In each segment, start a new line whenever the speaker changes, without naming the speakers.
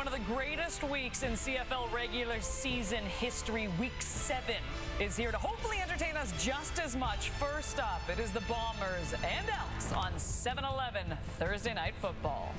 one of the greatest weeks in CFL regular season history. Week 7 is here to hopefully entertain us just as much. First up, it is the Bombers and Elks on 7-11 Thursday Night Football.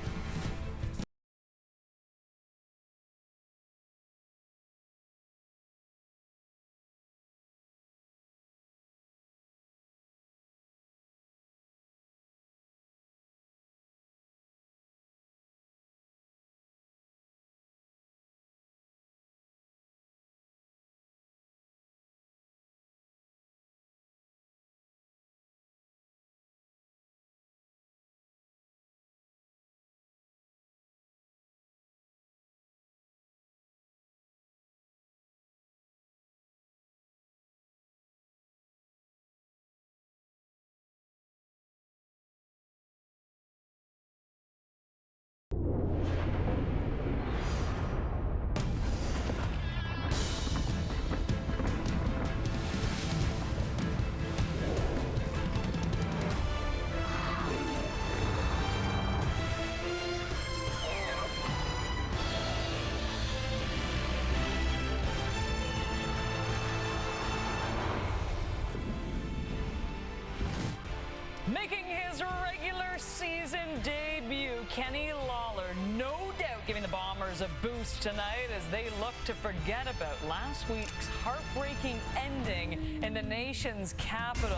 Making his regular season debut, Kenny Lawler, no doubt giving the Bombers a boost tonight as they look to forget about last week's heartbreaking ending in the nation's capital.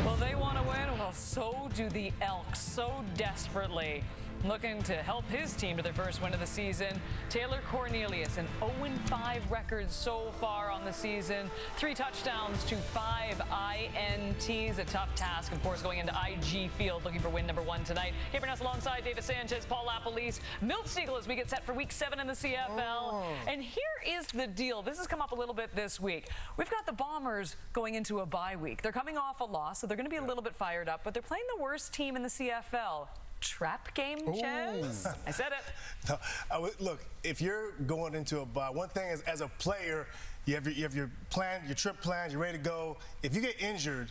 Well, they want to win. Well, so do the Elks, so desperately. Looking to help his team to their first win of the season, Taylor Cornelius, an 0-5 record so far on the season. 3 touchdowns to 5 INTs. A tough task, of course, going into IG Field looking for win number 1 tonight. Keeping us alongside David Sanchez, Paul Lapalisse, Milt Siegel as we get set for Week 7 in the CFL. And here is the deal. This has come up a little bit this week. We've got the Bombers going into a bye week. They're coming off a loss, so they're going to be a little bit fired up, but they're playing the worst team in the CFL. Trap game, Chaz? I said it.
No, look, if you're going into a bye, one thing is as a player, you have your plan, your trip plans, you're ready to go. If you get injured,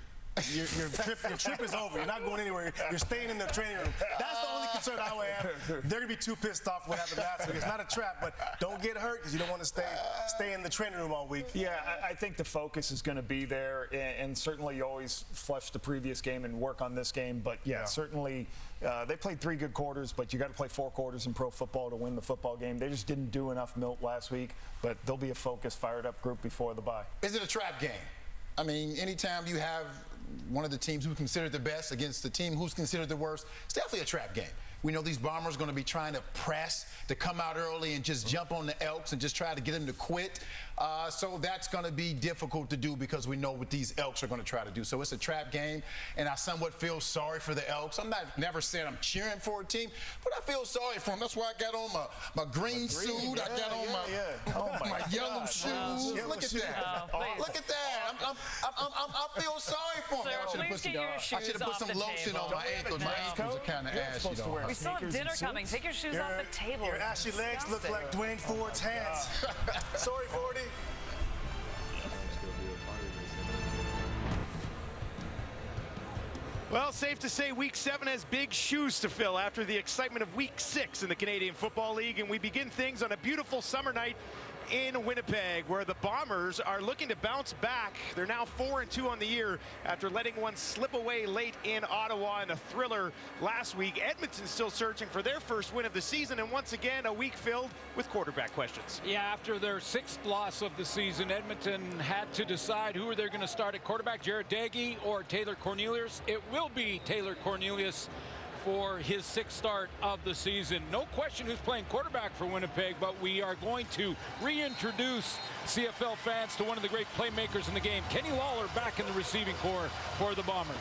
your trip is over. You're not going anywhere. You're staying in the training room. That's the only concern I would have. They're going to be too pissed off what happened last week. It's not a trap, but don't get hurt because you don't want to stay in the training room all week.
Yeah, I think the focus is going to be there, and certainly you always flush the previous game and work on this game. But, yeah. Certainly they played 3 good quarters, but you got to play 4 quarters in pro football to win the football game. They just didn't do enough, Milt, last week, but they'll be a focused, fired-up group before the bye.
Is it a trap game? I mean, anytime you have one of the teams who's considered the best against the team who's considered the worst, it's definitely a trap game. We know these Bombers are going to be trying to press, to come out early and just jump on the Elks and just try to get them to quit. So that's going to be difficult to do because we know what these Elks are going to try to do. So it's a trap game, and I somewhat feel sorry for the Elks. I'm never saying I'm cheering for a team, but I feel sorry for them. That's why I got on my green suit. I got on my yellow shoes. Look at that. Look at that. I feel sorry for them. I should have put some lotion on my ankles. My ankles are kind of ashy, though.
We still have dinner coming. Take your shoes off the table.
Your ashy legs look like Dwayne Ford's hands. Sorry, Fordy.
Well, safe to say Week 7 has big shoes to fill after the excitement of Week 6 in the Canadian Football League, and we begin things on a beautiful summer night in Winnipeg, where the Bombers are looking to bounce back. They're now 4-2 on the year after letting one slip away late in Ottawa in a thriller last week. Edmonton still searching for their first win of the season, and once again, a week filled with quarterback questions.
Yeah, after their 6th loss of the season, Edmonton had to decide who they're going to start at quarterback, Jared Daggy or Taylor Cornelius. It will be Taylor Cornelius for his 6th start of the season. No question who's playing quarterback for Winnipeg, but we are going to reintroduce CFL fans to one of the great playmakers in the game. Kenny Lawler back in the receiving corps for the Bombers.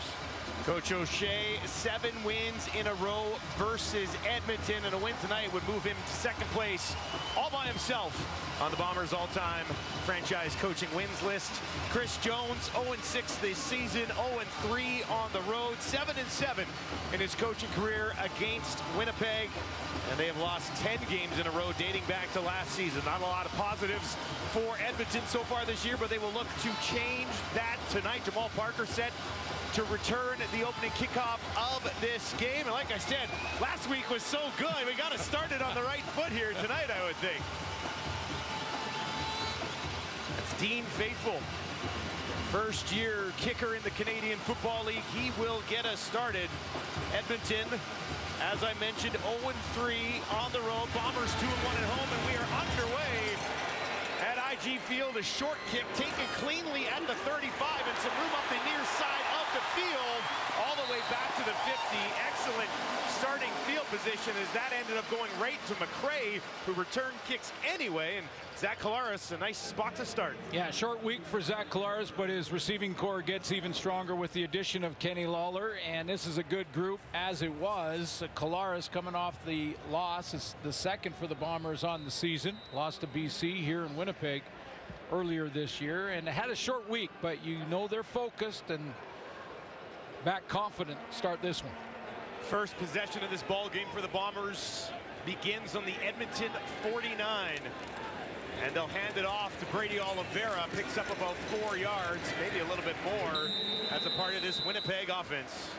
Coach O'Shea, 7 wins in a row versus Edmonton, and a win tonight would move him to 2nd place all by himself on the Bombers' all-time franchise coaching wins list. Chris Jones, 0-6 this season, 0-3 on the road, 7-7 in his coaching career against Winnipeg, and they have lost 10 games in a row dating back to last season. Not a lot of positives for Edmonton so far this year, but they will look to change that tonight. Jamal Parker set to return the opening kickoff of this game. And like I said, last week was so good. We got to start it on the right foot here tonight, I would think. That's Dean Faithful, first-year kicker in the Canadian Football League. He will get us started. Edmonton, as I mentioned, 0-3 on the road. Bombers 2-1 at home, and we are underway at IG Field. A short kick taken cleanly at the 35, and some room up the near side of the field, all the way back to the 50. Excellent starting field position as that ended up going right to McRae, who returned kicks anyway. And Zach Collaros, a nice spot to start.
Yeah, short week for Zach Collaros, but his receiving core gets even stronger with the addition of Kenny Lawler, and this is a good group as it was. Collaros coming off the loss. It's the second for the Bombers on the season. Lost to BC here in Winnipeg earlier this year, and had a short week, but you know they're focused and back confident to start this one.
First possession of this ball game for the Bombers begins on the Edmonton 49. And they'll hand it off to Brady Oliveira. Picks up about 4 yards, maybe a little bit more, as a part of this Winnipeg offense.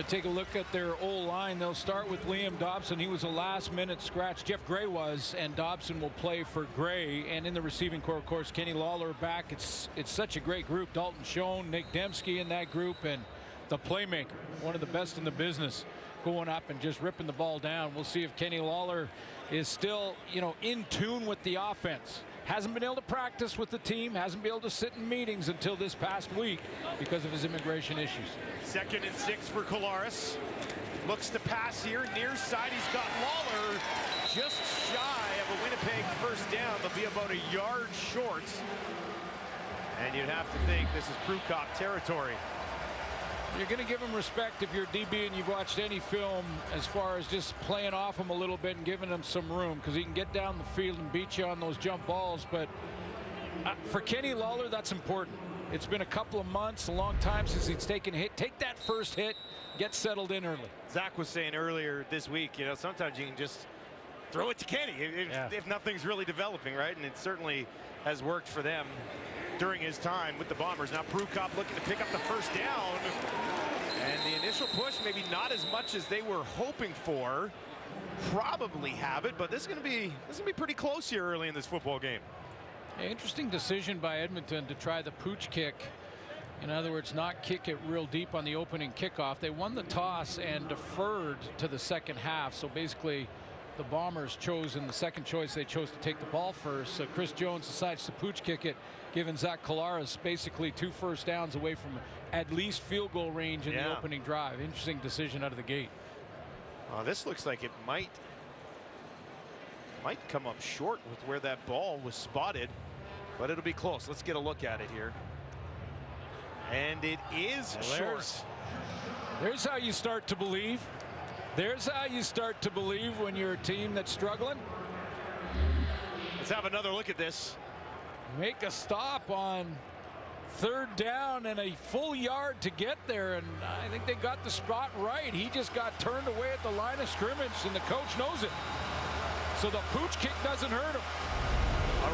Take a look at their O-line. They'll start with Liam Dobson. He was a last-minute scratch. Jeff Gray was, and Dobson will play for Gray. And in the receiving core, of course, Kenny Lawler back. It's such a great group. Dalton Schoen, Nick Dembski in that group, and the playmaker, one of the best in the business, going up and just ripping the ball down. We'll see if Kenny Lawler is still, in tune with the offense. Hasn't been able to practice with the team, hasn't been able to sit in meetings until this past week because of his immigration issues.
2nd and 6 for Collaros. Looks to pass here, near side. He's got Lawler just shy of a Winnipeg first down. They'll be about a yard short. And you'd have to think this is Prukop territory.
You're going to give him respect if you're DB and you've watched any film, as far as just playing off him a little bit and giving him some room, because he can get down the field and beat you on those jump balls. But for Kenny Lawler, that's important. It's been a couple of months, a long time since he's taken a hit. Take that first hit, get settled in early.
Zach was saying earlier this week, sometimes you can just throw it to Kenny if nothing's really developing, right? And it certainly has worked for them during his time with the Bombers. Now Prukop looking to pick up the first down, and the initial push maybe not as much as they were hoping for. Probably have it, but this is going to be pretty close here early in this football game.
Interesting decision by Edmonton to try the pooch kick. In other words, not kick it real deep on the opening kickoff. They won the toss and deferred to the second half. So basically, the Bombers chose in the second choice. They chose to take the ball first. So Chris Jones decides to pooch kick it, giving Zach Collaros basically 2 first downs away from at least field goal range in the opening drive. Interesting decision out of the gate.
This looks like it might come up short with where that ball was spotted, but it'll be close. Let's get a look at it here. And it is short.
There's how you start to believe. There's how you start to believe when you're a team that's struggling.
Let's have another look at this.
Make a stop on 3rd down and a full yard to get there, and I think they got the spot right. He just got turned away at the line of scrimmage, and the coach knows it. So the pooch kick doesn't hurt him.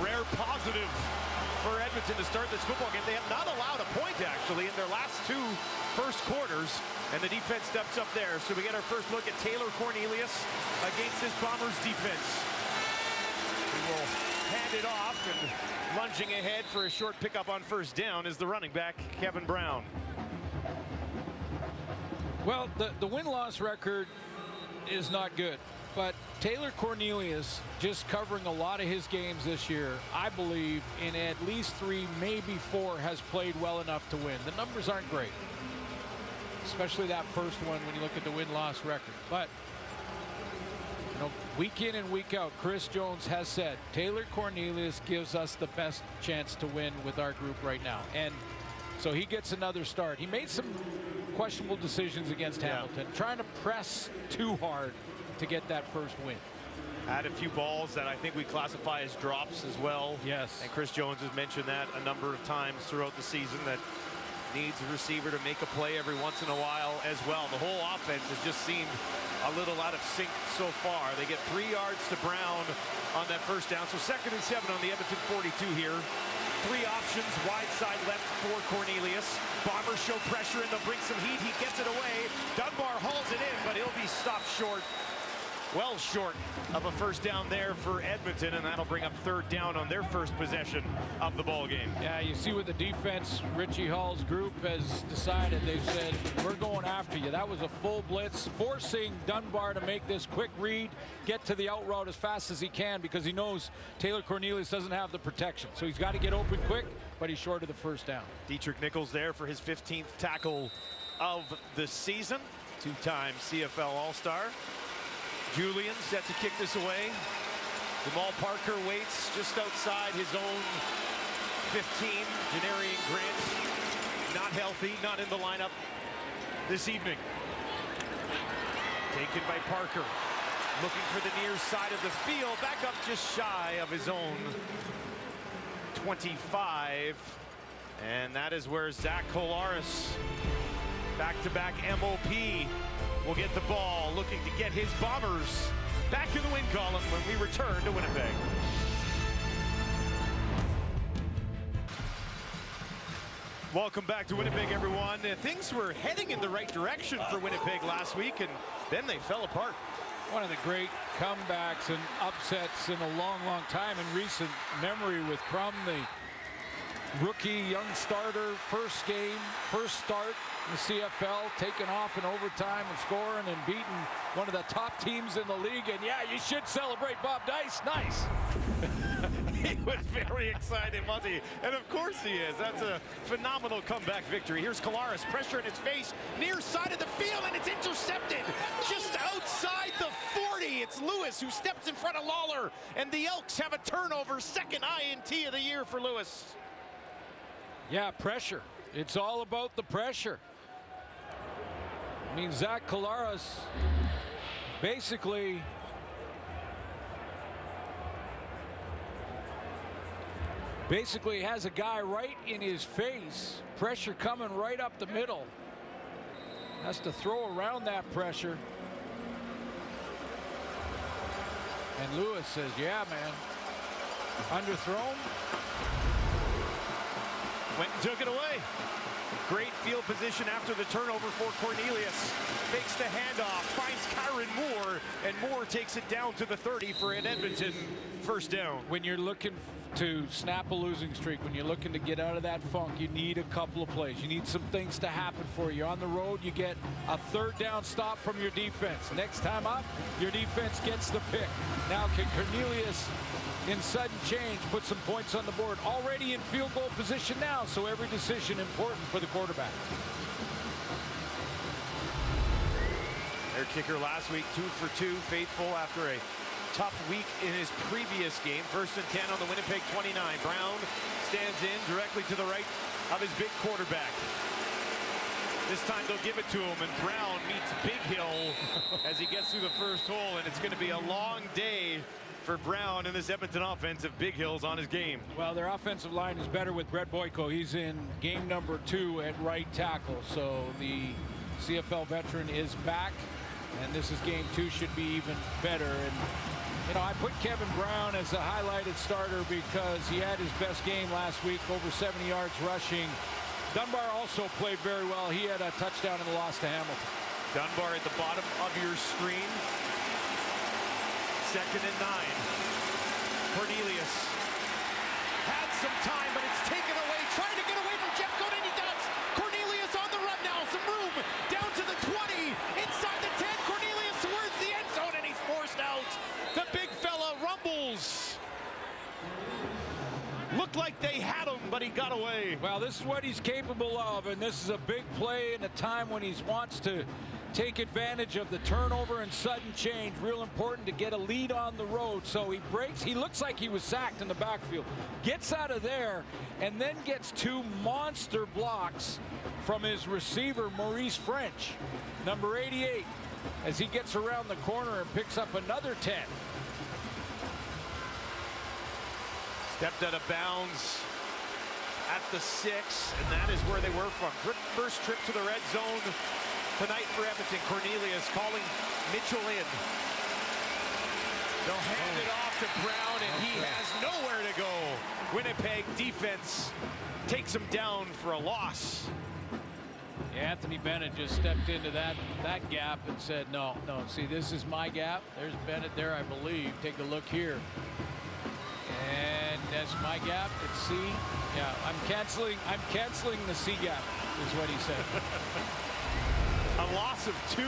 A rare positive for Edmonton to start this football game. They have not allowed a point, actually, in their last 2 first quarters, and the defense steps up there. So we get our first look at Taylor Cornelius against this Bombers defense. He will hand it off, and lunging ahead for a short pickup on first down is the running back, Kevin Brown.
Well, the win-loss record is not good, but Taylor Cornelius, just covering a lot of his games this year, I believe in at least 3, maybe 4, has played well enough to win. The numbers aren't great, especially that first one when you look at the win-loss record. But week in and week out, Chris Jones has said Taylor Cornelius gives us the best chance to win with our group right now. And so he gets another start. He made some questionable decisions against Hamilton, trying to press too hard to get that first win.
Had a few balls that I think we classify as drops as well.
Yes.
And Chris Jones has mentioned that a number of times throughout the season, that needs a receiver to make a play every once in a while as well. The whole offense has just seemed a little out of sync so far. They get 3 yards to Brown on that first down. So 2nd and 7 on the Edmonton 42 here. Three options, wide side left for Cornelius. Bombers show pressure and they'll bring some heat. He gets it away. Dunbar hauls it in, but he'll be stopped short. Well short of a first down there for Edmonton, and that'll bring up third down on their first possession of the ball game.
Yeah, you see with the defense, Richie Hall's group has decided, they've said, we're going after you. That was a full blitz, forcing Dunbar to make this quick read, get to the out route as fast as he can, because he knows Taylor Cornelius doesn't have the protection. So he's got to get open quick, but he's short of the first down.
Dietrich Nichols there for his 15th tackle of the season. Two-time CFL All-Star. Julian set to kick this away. Jamal Parker waits just outside his own 15. Janarian Grant, not healthy, not in the lineup this evening. Taken by Parker. Looking for the near side of the field. Back up just shy of his own 25. And that is where Zach Kolaris, back-to-back MOP, will get the ball, looking to get his Bombers back in the win column when we return to Winnipeg. Welcome back to Winnipeg, everyone. Things were heading in the right direction for Winnipeg last week, and then they fell apart.
One of the great comebacks and upsets in a long, long time in recent memory with Crum, the rookie young starter, first game, first start in the CFL, taking off in overtime and scoring and beating one of the top teams in the league. And yeah, you should celebrate Bob Dice. Nice.
He was very excited, wasn't he? And of course he is. That's a phenomenal comeback victory. Here's Kolaris, pressure in his face, near side of the field, and it's intercepted just outside the 40. It's Lewis who steps in front of Lawler, and the Elks have a turnover. Second INT of the year for Lewis.
Yeah, pressure. It's all about the pressure. I mean, Zach Kolaris basically has a guy right in his face. Pressure coming right up the middle. Has to throw around that pressure. And Lewis says, yeah, man. Underthrown.
Went and took it away. Great field position after the turnover for Cornelius. Fakes the handoff, finds Kyron Moore, and Moore takes it down to the 30 for an Edmonton first down.
When you're looking to snap a losing streak, when you're looking to get out of that funk, you need a couple of plays. You need some things to happen for you. On the road, you get a third down stop from your defense. Next time up, your defense gets the pick. Now can Cornelius, in sudden change, put some points on the board? Already in field goal position now, so every decision important for the quarterback.
Their kicker last week, 2 for 2, faithful after a tough week in his previous game. First and 10 on the Winnipeg 29. Brown stands in directly to the right of his big quarterback. This time they'll give it to him, and Brown meets Big Hill as he gets through the first hole, and it's going to be a long day for Brown and this Edmonton offense if Big Hill's on his game.
Well, their offensive line is better with Brett Boyko. He's in game number 2 at right tackle, so the CFL veteran is back, and this is game 2, should be even better. And you know, I put Kevin Brown as a highlighted starter because he had his best game last week, over 70 yards rushing. Dunbar also played very well. He had a touchdown in the loss to Hamilton.
Dunbar at the bottom of your screen. Second and 9. Cornelius had some time, but it's taken away. Trying to get away from Jeff Godin. He does. Cornelius on the run now. Some room down to the 20. Inside the 10. Cornelius towards the end zone, and he's forced out. The big fella rumbles. Looked like they had him, but he got away.
Well, this is what he's capable of, and this is a big play in a time when he wants to take advantage of the turnover and sudden change. Real important to get a lead on the road. So he breaks. He looks like he was sacked in the backfield. Gets out of there and then gets 2 monster blocks from his receiver, Maurice French, number 88, as he gets around the corner and picks up another 10.
Stepped out of bounds at the 6, and that is where they were from. First trip to the red zone tonight for Edmonton. Cornelius calling Mitchell in. They'll hand it off to Brown, and he has nowhere to go. Winnipeg defense takes him down for a loss.
Yeah, Anthony Bennett just stepped into that gap and said, no, see, this is my gap. There's Bennett there, I believe. Take a look here. And that's my gap. It's C. Yeah, I'm canceling the C gap, is what he said.
A loss of 2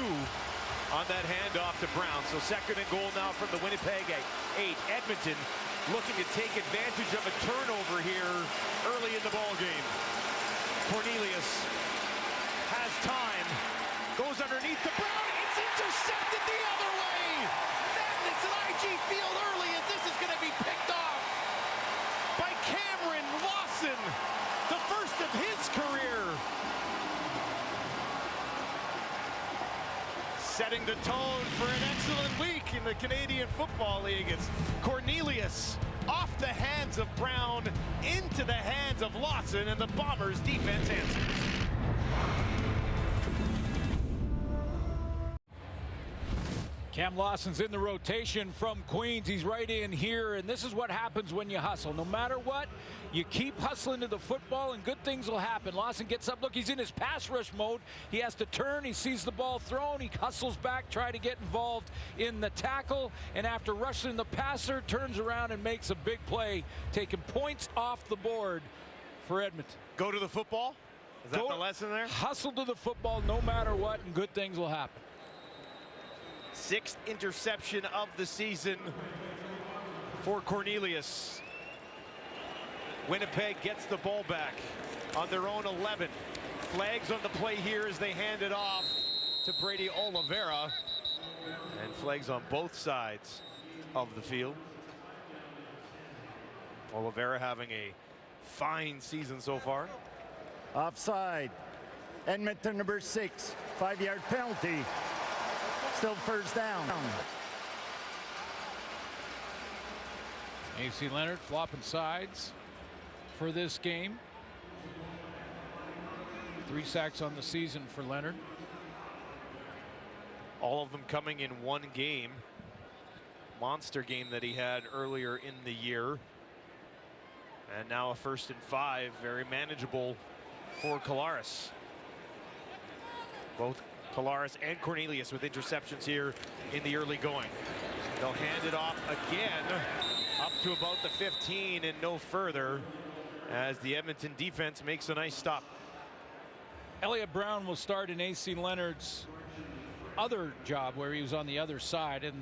on that handoff to Brown. So 2nd and goal now from the Winnipeg 8. Edmonton looking to take advantage of a turnover here early in the ball game. Cornelius has time, goes underneath to Brown. It's intercepted the other way. Madness at IG Field early as this is going to be picked off by Cameron Lawson, the first of his career. Setting the tone for an excellent week in the Canadian Football League. It's Cornelius off the hands of Brown into the hands of Lawson, and the Bombers defense answers.
Cam Lawson's in the rotation from Queens. He's right in here, and this is what happens when you hustle. No matter what, you keep hustling to the football, and good things will happen. Lawson gets up. Look, he's in his pass rush mode. He has to turn. He sees the ball thrown. He hustles back, try to get involved in the tackle, and after rushing the passer, turns around and makes a big play, taking points off the board for Edmonton.
Go to the football? Is that the lesson there?
Hustle to the football no matter what, and good things will happen.
6th interception of the season for Cornelius. Winnipeg gets the ball back on their own 11. Flags on the play here as they hand it off to Brady Oliveira. And flags on both sides of the field. Oliveira having a fine season so far.
Offside. Edmonton number 6. 5-yard penalty. Still first down.
AC Leonard flopping sides for this game. 3 sacks on the season for Leonard.
All of them coming in one game. Monster game that he had earlier in the year. And now a 1st and 5, very manageable for Collaros. Both Collaros and Cornelius with interceptions here in the early going. They'll hand it off again up to about the 15 and no further as the Edmonton defense makes a nice stop.
Elliott Brown will start in AC Leonard's other job where he was on the other side at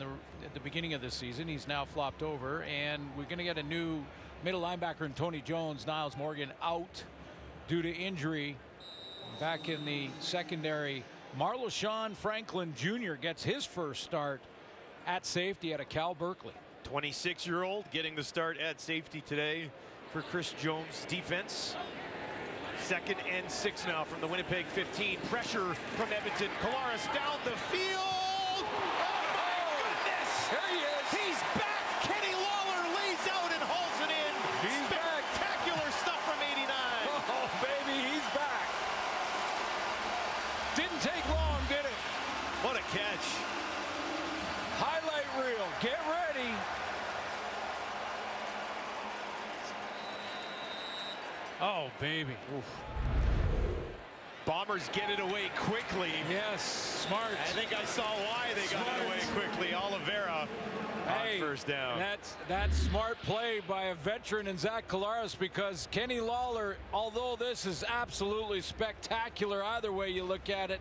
the beginning of the season. He's now flopped over, and we're going to get a new middle linebacker in Tony Jones. Niles Morgan out due to injury. Back in the secondary, Marlon Franklin Jr. gets his first start at safety out of Cal Berkeley.
26-year-old getting the start at safety today for Chris Jones' defense. 2nd and 6 now from the Winnipeg 15. Pressure from Edmonton. Collaros down the field. Oh my goodness!
There he is.
He's back. Kenny Lawler lays out and hauls it in.
He's
Spectacular stuff from 89.
Oh baby, he's back. Didn't take long, did it?
What a catch.
Highlight reel. Get ready. Oh, baby. Oof.
Bombers get it away quickly.
Yes, smart.
I think I saw why they got it away quickly. Oliveira on first down.
That's smart play by a veteran in Zach Collaros, because Kenny Lawler, although this is absolutely spectacular either way you look at it,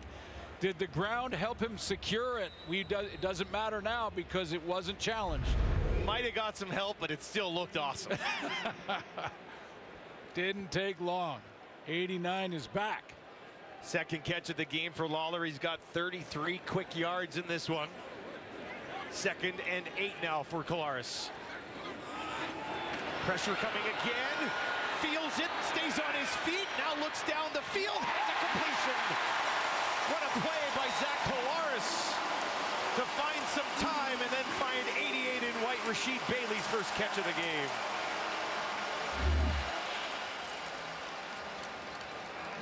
did the ground help him secure it? It doesn't matter now because it wasn't challenged.
Might have got some help, but it still looked awesome.
Didn't take long. 89 is back.
2nd catch of the game for Lawler. He's got 33 quick yards in this one. 2nd and 8 now for Collaros. Pressure coming again. Feels it, stays on his feet, now looks down the field, has a completion. What a play by Zach Collaros to find some time and then find 88 in white Rasheed Bailey's first catch of the game.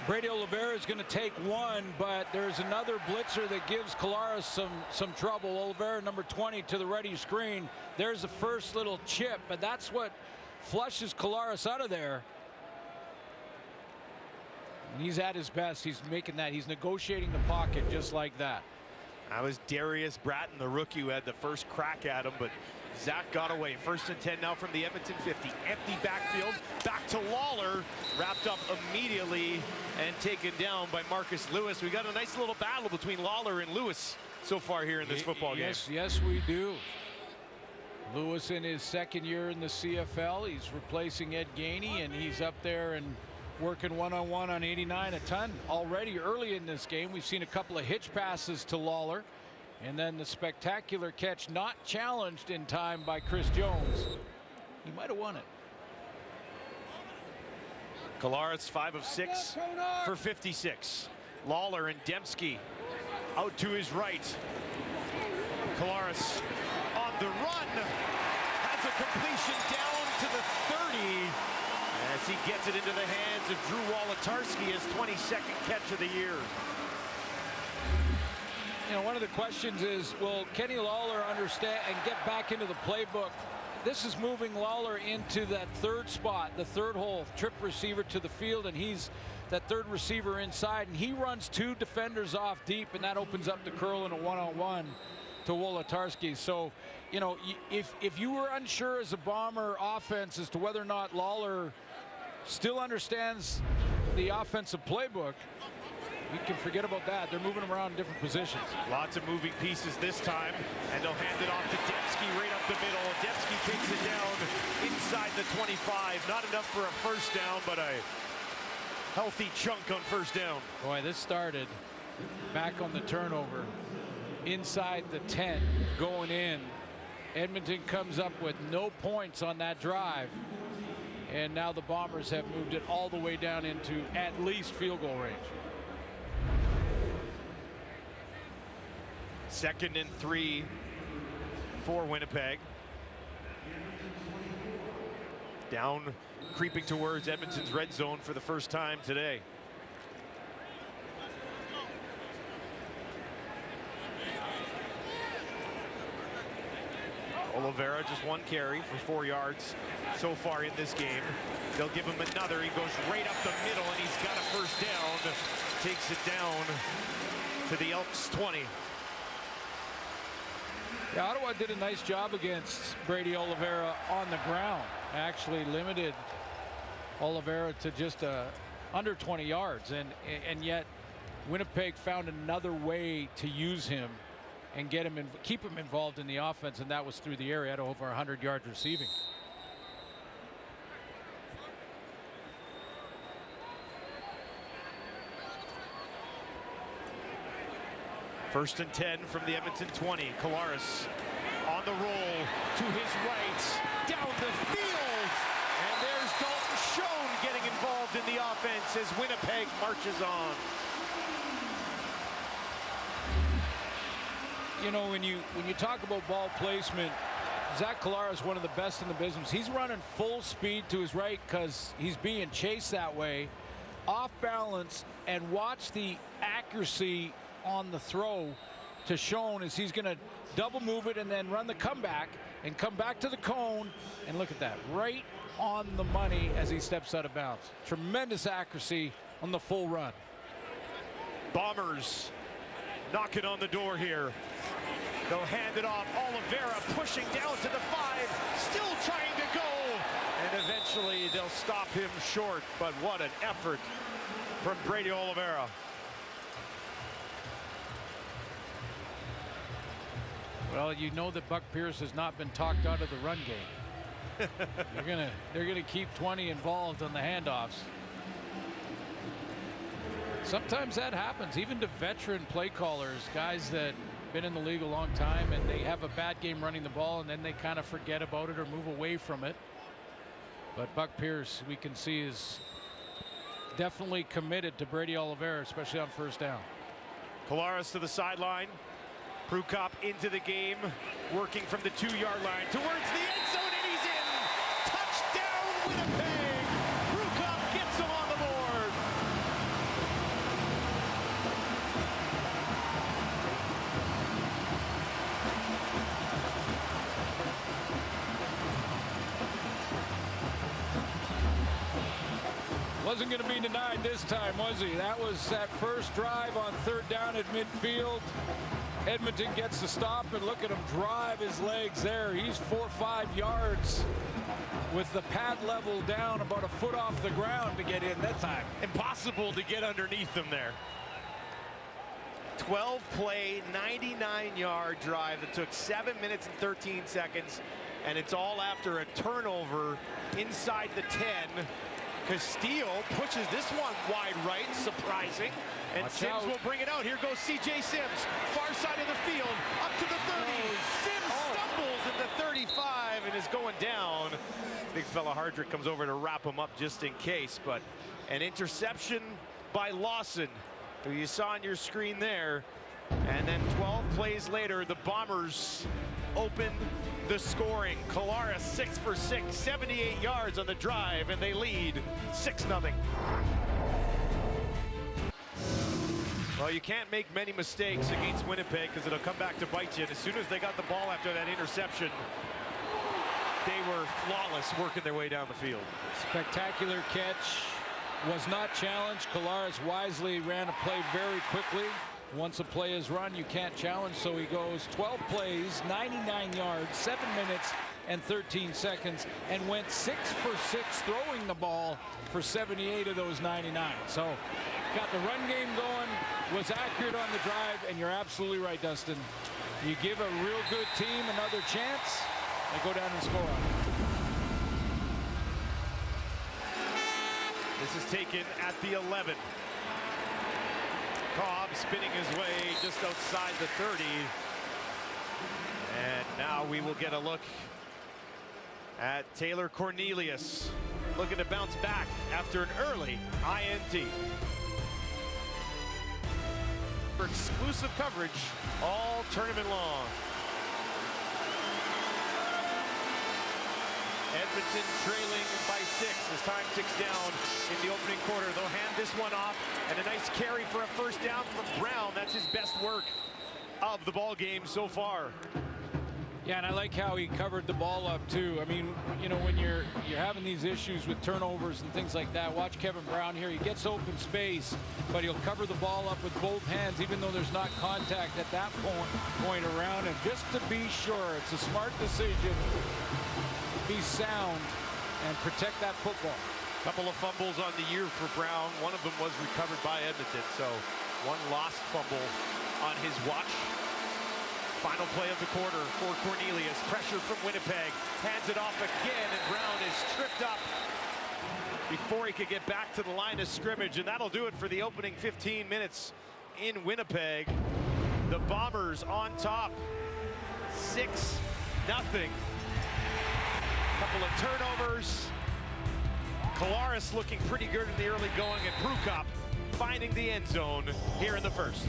Brady Oliveira is going to take one, but there's another blitzer that gives Collaros some trouble. Oliveira, number 20, to the right of your screen. There's the first little chip, but that's what flushes Collaros out of there. And he's at his best. He's making that. He's negotiating the pocket just like that.
That was Darius Bratton, the rookie, who had the first crack at him, but Zach got away. 1st and 10 now from the Edmonton 50. Empty backfield. Back to Lawler. Wrapped up immediately and taken down by Marcus Lewis. We got a nice little battle between Lawler and Lewis so far here in this football game.
Yes, we do. Lewis in his 2nd year in the CFL. He's replacing Ed Gainey, and he's up there and working one-on-one on 89 a ton already early in this game. We've seen a couple of hitch passes to Lawler, and then the spectacular catch not challenged in time by Chris Jones. He might have won it.
Collaros 5 of 6 for 56. Lawler and Dembski out to his right. Collaros on the run has a completion down to the 30 as he gets it into the hands of Drew Wolotarski, his 22nd catch of the year.
You know, one of the questions is, will Kenny Lawler understand and get back into the playbook? This is moving Lawler into that 3rd spot, the 3rd hole, trip receiver to the field, and he's that 3rd receiver inside, and he runs 2 defenders off deep, and that opens up the curl in a one-on-one to Wolotarski. So, you know, if you were unsure as a Bomber offense as to whether or not Lawler still understands the offensive playbook, you can forget about that. They're moving him around in different positions.
Lots of moving pieces this time, and they'll hand it off to Dembski right up the middle. Dembski takes it down inside the 25. Not enough for a 1st down, but a healthy chunk on 1st down.
Boy, this started back on the turnover inside the 10 going in. Edmonton comes up with no points on that drive, and now the Bombers have moved it all the way down into at least field goal range.
2nd and 3 for Winnipeg. Down, creeping towards Edmonton's red zone for the first time today. Oliveira just 1 carry for 4 yards so far in this game. They'll give him another. He goes right up the middle, and he's got a 1st down. Takes it down to the Elks 20.
Yeah, Ottawa did a nice job against Brady Oliveira on the ground. Actually limited Oliveira to just under 20 yards, and yet Winnipeg found another way to use him and get him keep him involved in the offense, and that was through the air at over 100 yards receiving.
First and 10 from the Edmonton 20. Collaros on the roll to his right, down the field. And there's Dalton Schoen getting involved in the offense as Winnipeg marches on.
You know, when you talk about ball placement, Zach Collaros is one of the best in the business. He's running full speed to his right because he's being chased that way, off balance, and watch the accuracy on the throw to Schoen as he's going to double move it and then run the comeback and come back to the cone, and look at that, right on the money as he steps out of bounds. Tremendous accuracy on the full run.
Bombers knocking on the door here. They'll hand it off. Oliveira pushing down to the 5, still trying to go, and eventually they'll stop him short. But what an effort from Brady Oliveira.
Well, you know that Buck Pierce has not been talked out of the run game. They're gonna keep 20 involved on the handoffs. Sometimes that happens, even to veteran play callers, guys that been in the league a long time, and they have a bad game running the ball, and then they kind of forget about it or move away from it. But Buck Pierce, we can see, is definitely committed to Brady Oliveira, especially on 1st down.
Collaros to the sideline. Prukop into the game, working from the 2-yard line towards the end zone, and he's in. Touchdown, Winnipeg. Prukop gets him on the board.
Wasn't going to be denied this time, was he? That was that first drive on third down at midfield. Edmonton gets the stop, and look at him drive his legs there. He's 4 or 5 yards with the pad level down about a foot off the ground to get in that time.
Impossible to get underneath them there. 12-play, 99-yard drive that took 7 minutes and 13 seconds, and it's all after a turnover inside the 10. Castillo pushes this one wide right, surprising, and Sims will bring it out. Here goes C.J. Sims, far side of the field, up to the 30. Sims stumbles at the 35 and is going down. Big fella Hardrick comes over to wrap him up just in case, but an interception by Lawson, who you saw on your screen there. And then 12 plays later, the Bombers open the scoring. Collaros 6 for 6, 78 yards on the drive, and they lead 6-0. Well, you can't make many mistakes against Winnipeg because it'll come back to bite you. And as soon as they got the ball after that interception, they were flawless working their way down the field.
Spectacular catch. Was not challenged. Collaros wisely ran a play very quickly. Once a play is run, you can't challenge, so he goes 12 plays, 99 yards, 7 minutes and 13 seconds, and went 6 for 6 throwing the ball for 78 of those 99. So got the run game going, was accurate on the drive, and you're absolutely right, Dustin. You give a real good team another chance, they go down and score on it.
This is taken at the 11. Cobb spinning his way just outside the 30. And now we will get a look at Taylor Cornelius, looking to bounce back after an early INT. For exclusive coverage all tournament long. Edmonton trailing by 6 as time ticks down in the opening quarter. They'll hand this one off, and a nice carry for a first down from Brown. That's his best work of the ball game so far.
Yeah, and I like how he covered the ball up too. I mean, you know, when you're having these issues with turnovers and things like that, watch Kevin Brown here. He gets open space, but he'll cover the ball up with both hands, even though there's not contact at that point around him, just to be sure. It's a smart decision. Be sound and protect that football.
Couple of fumbles on the year for Brown. One of them was recovered by Edmonton, so one lost fumble on his watch. Final play of the quarter for Cornelius. Pressure from Winnipeg. Hands it off again, and Brown is tripped up before he could get back to the line of scrimmage, and that'll do it for the opening 15 minutes in Winnipeg. The Bombers on top, 6-0. Couple of turnovers. Collaros looking pretty good in the early going, and Prukop finding the end zone here in the first.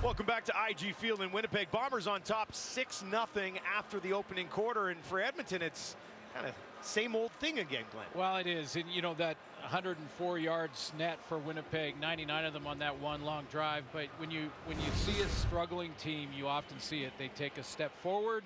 Welcome back to IG Field in Winnipeg. Bombers on top 6-0 after the opening quarter, and for Edmonton it's kind of same old thing again, Glenn.
Well, it is, and you know that 104 yards net for Winnipeg, 99 of them on that one long drive. But when you see a struggling team, you often see it. They take a step forward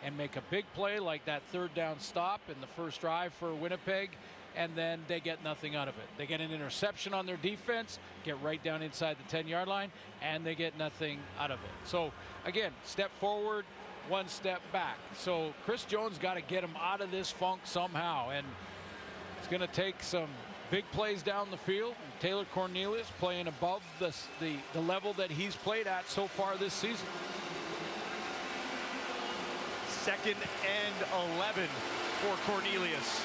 and make a big play like that third down stop in the first drive for Winnipeg, and then they get nothing out of it. They get an interception on their defense, get right down inside the 10-yard line, and they get nothing out of it. So again, step forward, one step back. So Chris Jones got to get him out of this funk somehow, and it's going to take some big plays down the field. Taylor Cornelius playing above the level that he's played at so far this season.
2nd and 11 for Cornelius.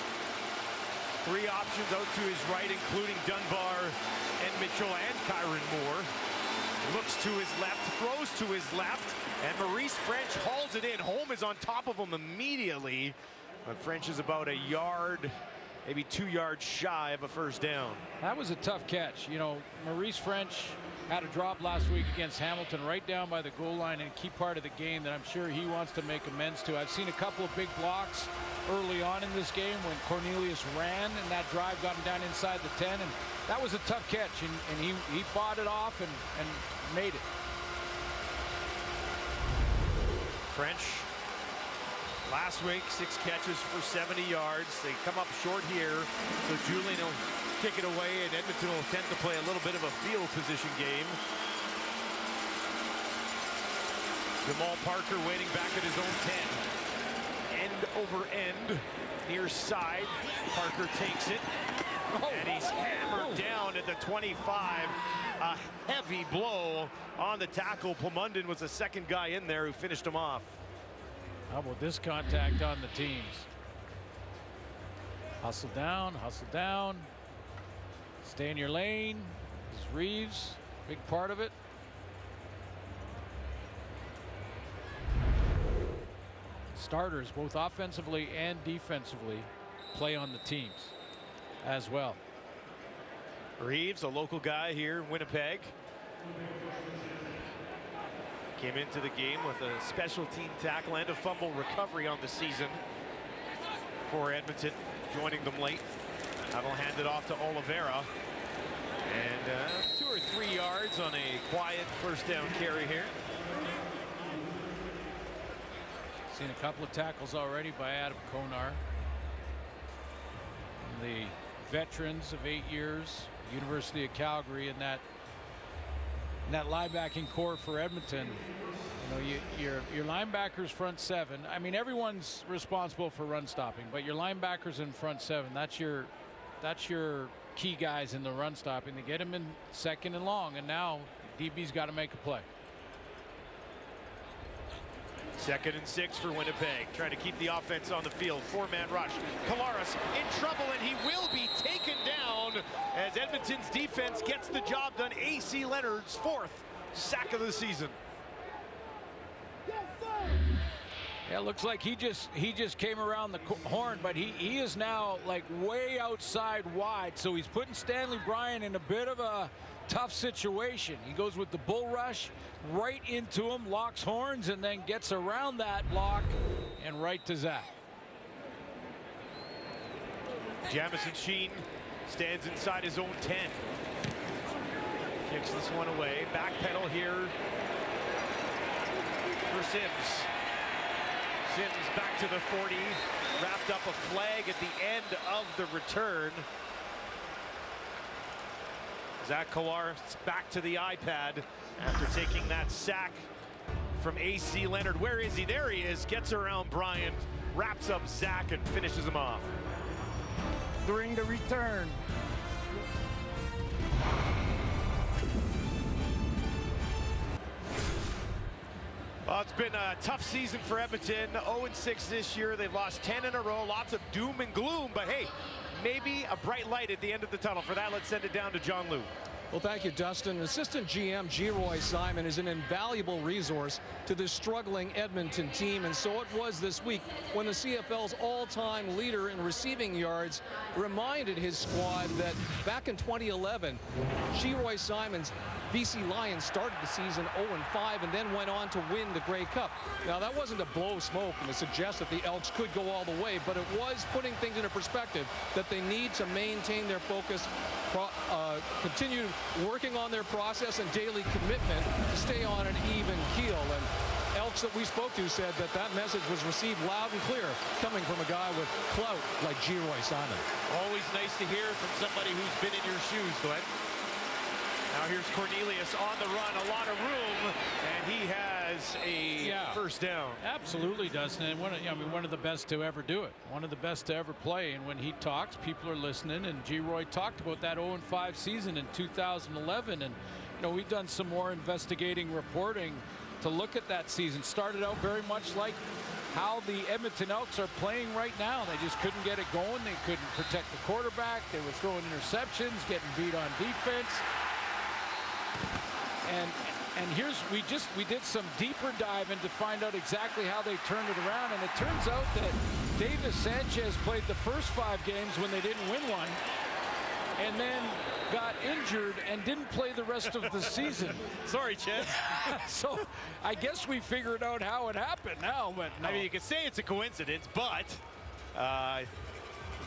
3 options out to his right, including Dunbar and Mitchell and Kyron Moore. Looks to his left, throws to his left, and Maurice French hauls it in. Holm is on top of him immediately, but French is about a yard, maybe 2 yards shy of a first down.
That was a tough catch. You know, Maurice French had a drop last week against Hamilton right down by the goal line, and a key part of the game that I'm sure he wants to make amends to. I've seen a couple of big blocks early on in this game when Cornelius ran, and that drive got him down inside the 10, and that was a tough catch, and he fought it off and made it.
French Last week, 6 catches for 70 yards. They come up short here, so Julian will kick it away, and Edmonton will attempt to play a little bit of a field position game. Jamal Parker waiting back at his own 10. End over end, near side. Parker takes it, and he's hammered down at the 25. A heavy blow on the tackle. Plumundon was the second guy in there who finished him off.
How about this contact on the teams? Hustle down, stay in your lane. This is Reeves, big part of it. Starters, both offensively and defensively, play on the teams as well.
Reeves, a local guy here in Winnipeg, came into the game with a special team tackle and a fumble recovery on the season for Edmonton, joining them late. That'll hand it off to Oliveira. And 2 or 3 yards on a quiet first down carry here.
Seen a couple of tackles already by Adam Konar. The veterans of 8 years, University of Calgary, and that linebacking core for Edmonton. You know, your linebackers front 7. I mean, everyone's responsible for run stopping, but your linebackers in front 7, that's your key guys in the run stopping. They get them in second and long, and now DB's got to make a play.
2nd and 6 for Winnipeg, trying to keep the offense on the field. 4-man rush. Collaros in trouble, and he will be taken down as Edmonton's defense gets the job done. A.C. Leonard's 4th sack of the season.
Yeah, it looks like he just came around the horn, but he is now like way outside wide, so he's putting Stanley Bryan in a bit of a tough situation. He goes with the bull rush right into him, locks horns, and then gets around that lock and right to Zach.
Jamison Sheen stands inside his own 10. Kicks this one away. Back pedal here for Sims. Sims back to the 40. Wrapped up a flag at the end of the return. Zach Kolar back to the iPad after taking that sack from A.C. Leonard. Where is he? There he is. Gets around Bryant, wraps up Zach, and finishes him off.
During the return.
Well, it's been a tough season for Edmonton. 0-6 this year. They've lost 10 in a row. Lots of doom and gloom, but hey, maybe a bright light at the end of the tunnel. For that, let's send it down to John Liu.
Well, thank you, Dustin. Assistant GM Geroy Simon is an invaluable resource to this struggling Edmonton team, and so it was this week when the CFL's all-time leader in receiving yards reminded his squad that back in 2011, Geroy Simon's BC Lions started the season 0-5 and then went on to win the Grey Cup. Now, that wasn't to blow smoke and to suggest that the Elks could go all the way, but it was putting things into perspective that they need to maintain their focus, continue working on their process and daily commitment to stay on an even keel. And Elks that we spoke to said that that message was received loud and clear coming from a guy with clout like Geroy Simon.
Always nice to hear from somebody who's been in your shoes, Glenn. Now here's Cornelius on the run, a lot of room, and he has a first down.
Absolutely, Dustin. And one of the best to ever do it. One of the best to ever play. And when he talks, people are listening. And Geroy talked about that 0-5 season in 2011. And we've done some more investigating reporting to look at that season. Started out very much like how the Edmonton Elks are playing right now. They just couldn't get it going. They couldn't protect the quarterback. They were throwing interceptions, getting beat on defense. And here's we did some deeper dive in to find out exactly how they turned it around, and it turns out that Davis Sanchez played the first 5 games when they didn't win one, and then got injured and didn't play the rest of the season.
Sorry, Chet.
So I guess we figured out how it happened now, but no.
I mean, you could say it's a coincidence, but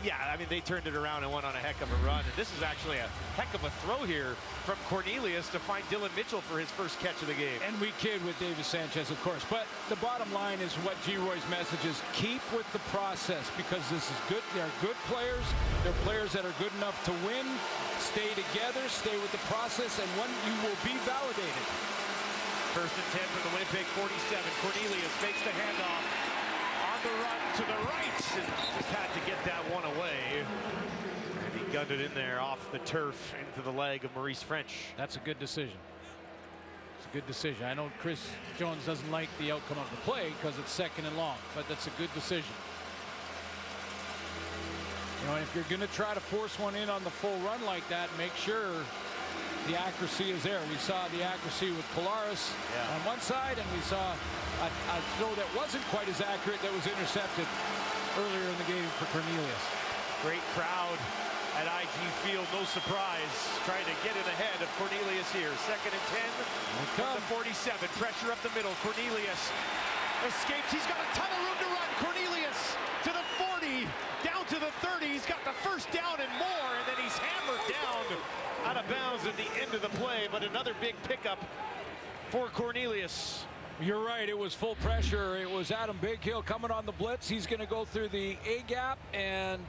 Yeah, I mean, they turned it around and went on a heck of a run. And this is actually a heck of a throw here from Cornelius to find Dylan Mitchell for his first catch of the game.
And we kid with Davis Sanchez, of course. But the bottom line is what G-Roy's message is: keep with the process, because this is good. They're good players. They're players that are good enough to win. Stay together, stay with the process, and one you will be validated.
First and 10 from the Winnipeg 47. Cornelius fakes the handoff. On the run to the right, and just had to get that one away. And he gunned it in there off the turf into the leg of Maurice French.
That's a good decision. It's a good decision. I know Chris Jones doesn't like the outcome of the play because it's second and long, but that's a good decision. You know, if you're going to try to force one in on the full run like that, make sure the accuracy is there. We saw the accuracy with Polaris on one side, and we saw a throw that wasn't quite as accurate that was intercepted earlier in the game for Cornelius.
Great crowd at IG Field, no surprise, trying to get it ahead of Cornelius here. Second and 10 from the 47. Pressure up the middle. Cornelius escapes. He's got a ton of room to run. Cornelius to the 40, down to the 30. He's got the first down and more, and then he's hammered down out of bounds at the end of the play. But another big pickup for Cornelius.
You're right, it was full pressure. It was Adam Bighill coming on the blitz. He's going to go through the A gap, and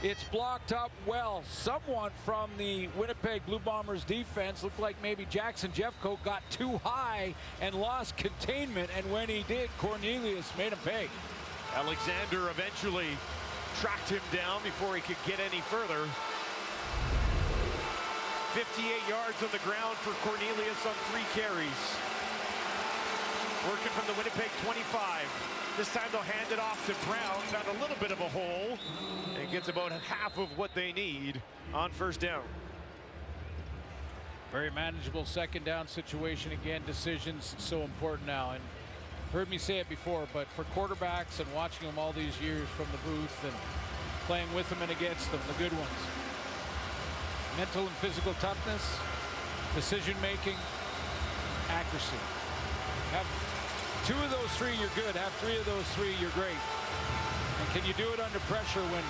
it's blocked up well. Someone from the Winnipeg Blue Bombers defense, looked like maybe Jackson Jeffcoat, got too high and lost containment, and when he did, Cornelius made him pay.
Alexander eventually tracked him down before he could get any further. 58 yards on the ground for Cornelius on 3 carries. Working from the Winnipeg 25. This time they'll hand it off to Brown. Found a little bit of a hole and gets about half of what they need on first down.
Very manageable second down situation. Again, decisions so important now. And you've heard me say it before, but for quarterbacks and watching them all these years from the booth and playing with them and against them, the good ones. Mental and physical toughness, decision making, accuracy. Have 2 of those 3, you're good. Have 3 of those 3, you're great. And can you do it under pressure when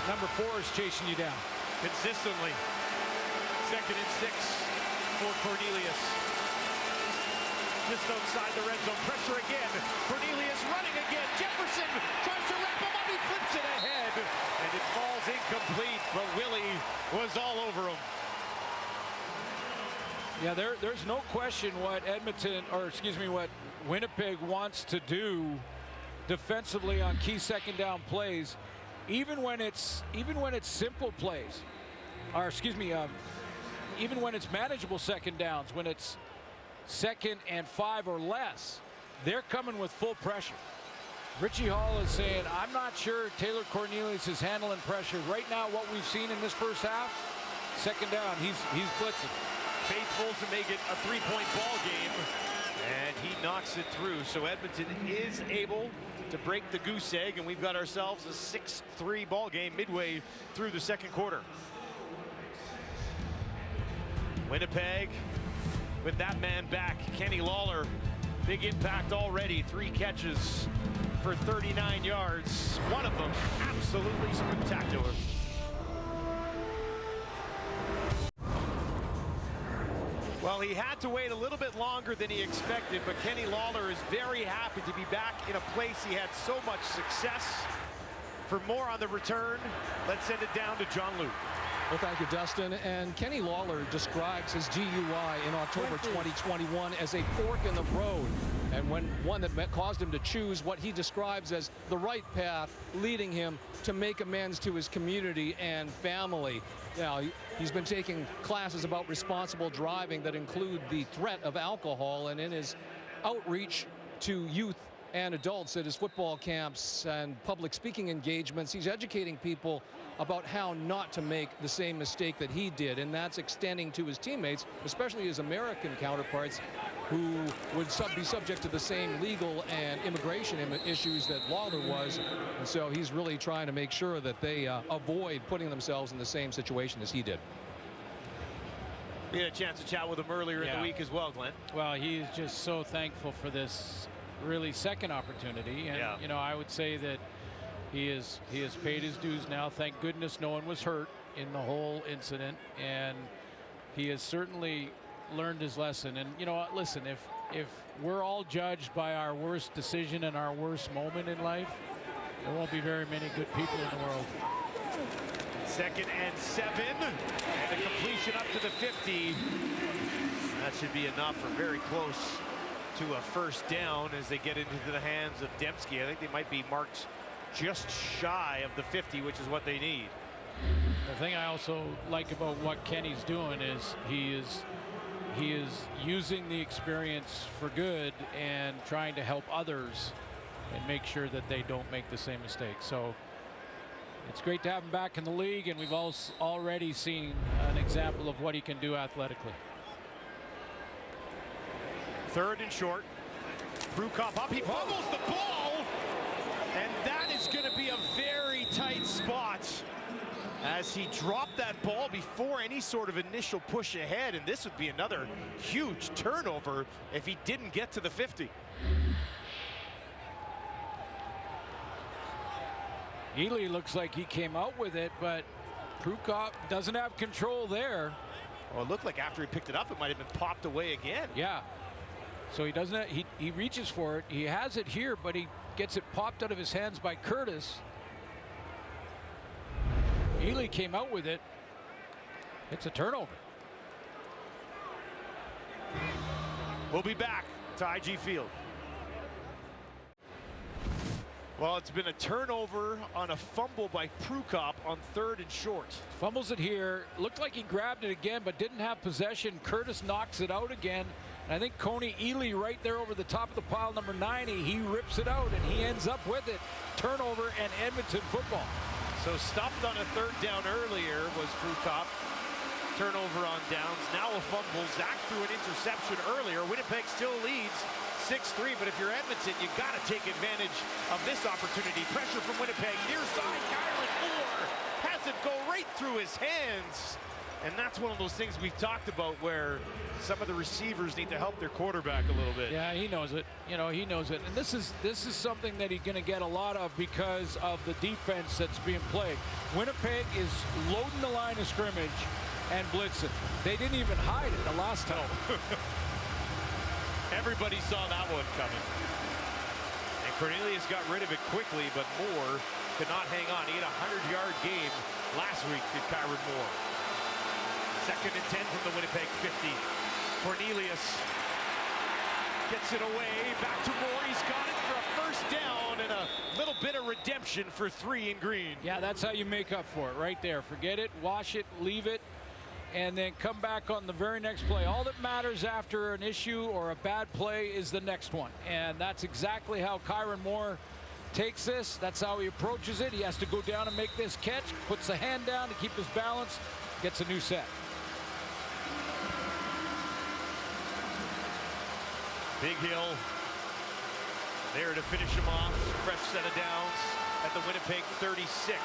number 4 is chasing you down?
Consistently. Second and 6 for Cornelius. Just outside the red zone. Pressure again. Cornelius running again. Jefferson tries to wrap him up. He flips it ahead. And it falls incomplete, but Willie was all over him.
Yeah, there's no question what what Winnipeg wants to do defensively on key second down plays, even when it's simple plays, or even when it's manageable second downs, when it's 2nd and 5 or less, they're coming with full pressure. Richie Hall is saying, I'm not sure Taylor Cornelius is handling pressure. Right now, what we've seen in this first half, second down, he's blitzing.
Faithful to make it a 3-point ball game, and he knocks it through. So Edmonton is able to break the goose egg, and we've got ourselves a 6-3 ball game midway through the second quarter. Winnipeg with that man back, Kenny Lawler, big impact already. 3 catches for 39 yards. One of them absolutely spectacular. Well, he had to wait a little bit longer than he expected, but Kenny Lawler is very happy to be back in a place he had so much success. For more on the return, let's send it down to John Luke.
Well, thank you, Dustin. And Kenny Lawler describes his DUI in October 2021 as a fork in the road, and one that caused him to choose what he describes as the right path, leading him to make amends to his community and family. Now, he's been taking classes about responsible driving that include the threat of alcohol, and in his outreach to youth and adults at his football camps and public speaking engagements, he's educating people about how not to make the same mistake that he did, and that's extending to his teammates, especially his American counterparts, who would be subject to the same legal and immigration issues that Lawler was. And so he's really trying to make sure that they avoid putting themselves in the same situation as he did.
We had a chance to chat with him earlier in the week as well, Glenn.
Well, he's just so thankful for this really second opportunity. And, you know, I would say that He has paid his dues now. Thank goodness no one was hurt in the whole incident, and he has certainly learned his lesson. And you know what, listen, if we're all judged by our worst decision and our worst moment in life, there won't be very many good people in the world.
2nd and 7, and a completion up to the 50. That should be enough, or very close to a first down as they get into the hands of Dembski. I think they might be marked just shy of the 50, which is what they need.
The thing I also like about what Kenny's doing is he is using the experience for good and trying to help others and make sure that they don't make the same mistake. So it's great to have him back in the league, and we've already seen an example of what he can do athletically.
3rd and short. Prukop up, he fumbles the ball, and that is going to be a very tight spot as he dropped that ball before any sort of initial push ahead, and this would be another huge turnover if he didn't get to the 50.
Ely looks like he came out with it, but Prukop doesn't have control there.
Well, it looked like after he picked it up, it might have been popped away again.
Yeah. So he doesn't. He reaches for it. He has it here, but he gets it popped out of his hands by Curtis. Ely came out with it. It's a turnover.
We'll be back to IG Field. Well, it's been a turnover on a fumble by Prukop on 3rd and short.
Fumbles it here. Looked like he grabbed it again, but didn't have possession. Curtis knocks it out again. And I think Coney Ely right there over the top of the pile, number 90, he rips it out, and he ends up with it. Turnover and Edmonton football.
So stuffed on a 3rd down earlier was Prukop. Turnover on downs. Now a fumble. Zach threw an interception earlier. Winnipeg still leads 6-3, but if you're Edmonton, you got to take advantage of this opportunity. Pressure from Winnipeg. Near side, Kylan Moore has it go right through his hands. And that's one of those things we've talked about where some of the receivers need to help their quarterback a little bit.
Yeah, he knows it. You know, he knows it. And this is something that he's going to get a lot of because of the defense that's being played. Winnipeg is loading the line of scrimmage and blitzing. They didn't even hide it the last time.
Everybody saw that one coming. And Cornelius got rid of it quickly, but Moore could not hang on. He had a 100-yard game last week, did Kyran Moore. 2nd and 10 from the Winnipeg 50. Cornelius gets it away. Back to Moore. He's got it for a first down and a little bit of redemption for 3 in green.
Yeah, that's how you make up for it right there. Forget it, wash it, leave it, and then come back on the very next play. All that matters after an issue or a bad play is the next one. And that's exactly how Kyran Moore takes this. That's how he approaches it. He has to go down and make this catch, puts the hand down to keep his balance, gets a new set.
Big Hill there to finish him off. Fresh set of downs at the Winnipeg 36.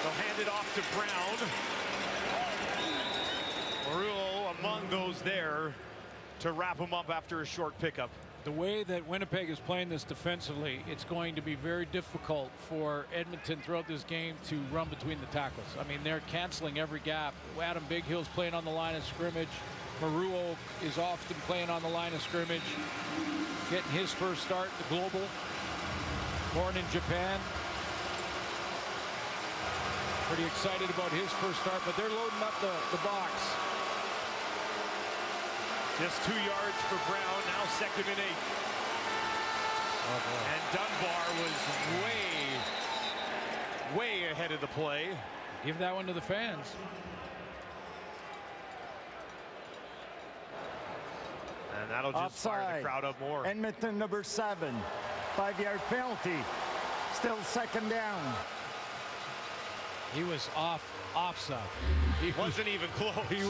They'll hand it off to Brown. Maruo among those there to wrap him up after a short pickup.
The way that Winnipeg is playing this defensively, it's going to be very difficult for Edmonton throughout this game to run between the tackles. I mean, they're canceling every gap. Adam Bighill's playing on the line of scrimmage. Maruo is often playing on the line of scrimmage, getting his first start at the Global, born in Japan. Pretty excited about his first start, but they're loading up the box.
Just 2 yards for Brown, now 2nd and 8.
Oh,
and Dunbar was way ahead of the play.
Give that one to the fans.
And that'll just fire the crowd up more.
Edmonton number 7. 5-yard penalty. Still 2nd down.
He was offside.
He wasn't even close.
He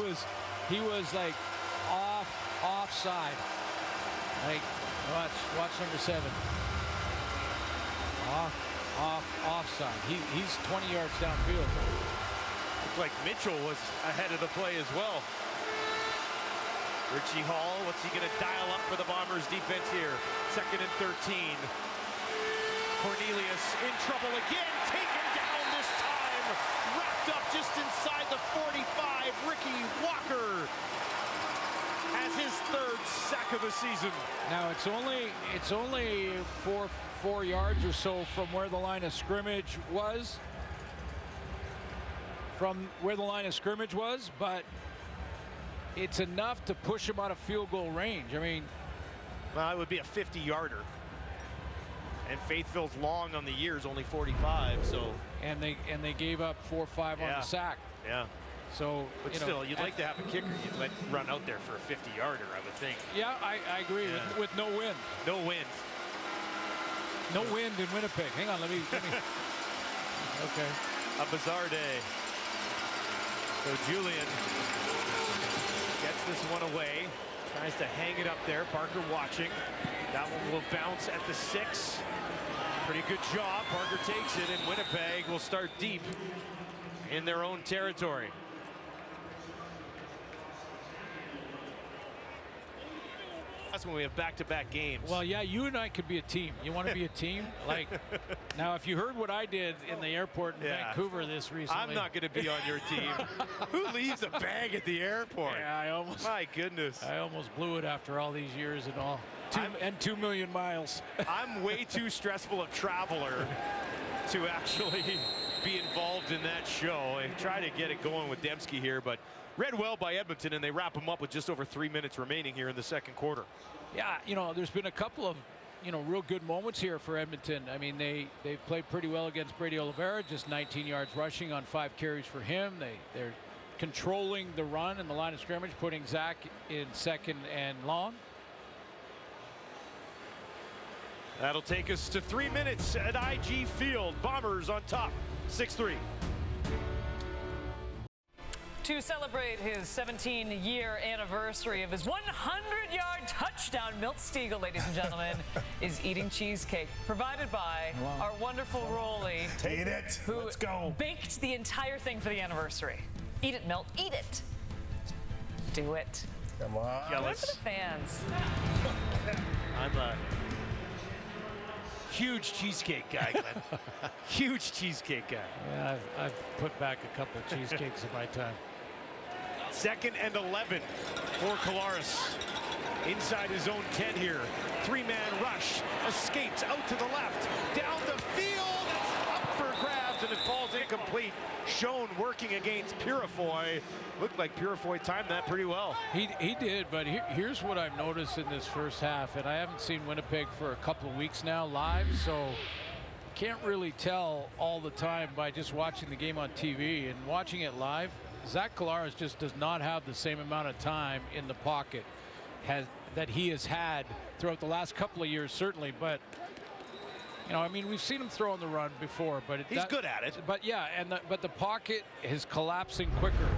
was like offside. Like watch number 7. Offside. He's 20 yards downfield.
Looks like Mitchell was ahead of the play as well. Richie Hall, what's he going to dial up for the Bombers defense here? 2nd and 13. Cornelius in trouble again, taken down this time, wrapped up just inside the 45. Ricky Walker has his 3rd sack of the season.
Now it's only four yards or so from where the line of scrimmage was. But it's enough to push him out of field goal range. I mean,
well, it would be a 50-yarder. And Faithfield's long on the year is only 45, so.
And they gave up 4 or 5 on the sack.
Yeah.
So,
but still, you'd like to have a kicker you'd let run out there for a 50-yarder, I would think.
Yeah, I agree with no wind.
No wind.
No wind in Winnipeg. Hang on, let me. Okay.
A bizarre day. So Julian gets this one away. Tries to hang it up there. Parker watching. That one will bounce at the 6. Pretty good job. Parker takes it, and Winnipeg will start deep in their own territory. That's when we have back-to-back games.
Well, yeah, you and I could be a team. You want to be a team? Like, now, if you heard what I did in the airport in Vancouver this recently.
I'm not going to be on your team. Who leaves a bag at the airport?
Yeah,
my goodness.
I almost blew it after all these years and all. 2 million miles.
I'm way too stressful a traveler to actually be involved in that show. I try to get it going with Dembski here, but read well by Edmonton, and they wrap them up with just over 3 minutes remaining here in the 2nd quarter.
Yeah, there's been a couple of, real good moments here for Edmonton. I mean, they've played pretty well against Brady Oliveira, just 19 yards rushing on 5 carries for him. They're controlling the run and the line of scrimmage, putting Zach in 2nd and long.
That'll take us to 3 minutes at IG Field. Bombers on top, 6-3.
To celebrate his 17-year anniversary of his 100-yard touchdown, Milt Stegall, ladies and gentlemen, is eating cheesecake provided by our wonderful Rolly.
Eat it.
Who
Let's go.
baked the entire thing for the anniversary. Eat it, Milt. Eat it. Do it.
Come on.
Do it for the fans.
I'm a huge cheesecake guy, Glenn. Huge cheesecake guy.
Yeah, I've put back a couple of cheesecakes in my time.
2nd and 11 for Collaros. Inside his own 10 here. 3-man rush. Escapes out to the left. Down the field. It's up for grabs, and it falls incomplete. Schoen working against Purifoy. Looked like Purifoy timed that pretty well.
He did, but here's what I've noticed in this first half, and I haven't seen Winnipeg for a couple of weeks now live, so can't really tell all the time by just watching the game on TV. And watching it live, Zach Collaros just does not have the same amount of time in the pocket that he has had throughout the last couple of years, certainly. But I mean, we've seen him throw on the run before, but
he's good at it.
But yeah, but the pocket is collapsing quicker.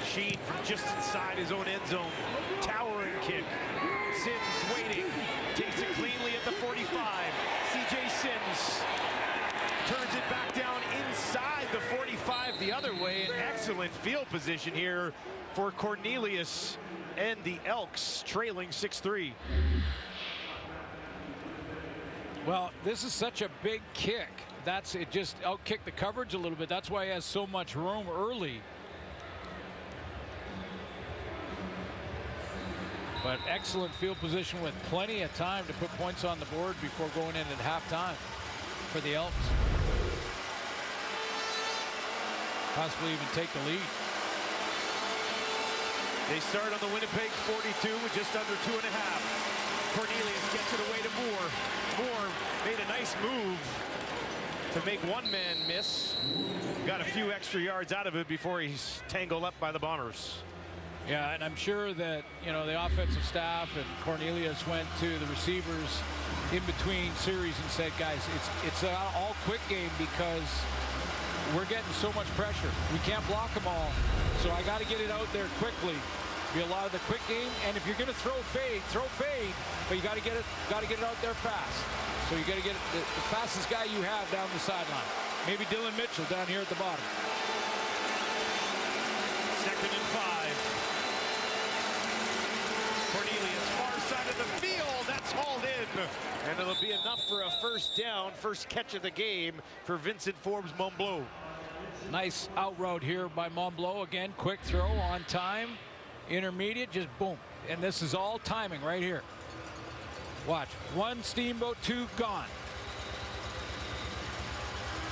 Sheen from just inside his own end zone. Towering kick. Sims waiting. Takes it cleanly at the 45. CJ Sims turns it back down inside the 45 the other way. An excellent field position here for Cornelius and the Elks, trailing 6-3.
Well, this is such a big kick. It just outkicked the coverage a little bit. That's why he has so much room early. But excellent field position with plenty of time to put points on the board before going in at halftime for the Elks. Possibly even take the lead.
They start on the Winnipeg 42 with just under 2.5. Cornelius gets it away to Moore. Moore made a nice move to make one man miss. Got a few extra yards out of it before he's tangled up by the Bombers.
Yeah, and I'm sure that, the offensive staff and Cornelius went to the receivers in between series and said, guys, it's an all quick game because we're getting so much pressure. We can't block them all. So I got to get it out there quickly. Be a lot of the quick game, and if you're going to throw fade, but you got to get it out there fast. So you got to get it, the fastest guy you have down the sideline. Maybe Dylan Mitchell down here at the bottom.
2nd and 5. Cornelius, far side of the field. That's hauled in. And it'll be enough for a first down. First catch of the game for Vincent Forbes-Montbleau.
Nice out route here by Montbleau. Again, quick throw on time. Intermediate, just boom. And this is all timing right here. Watch. 1 steamboat, 2 gone.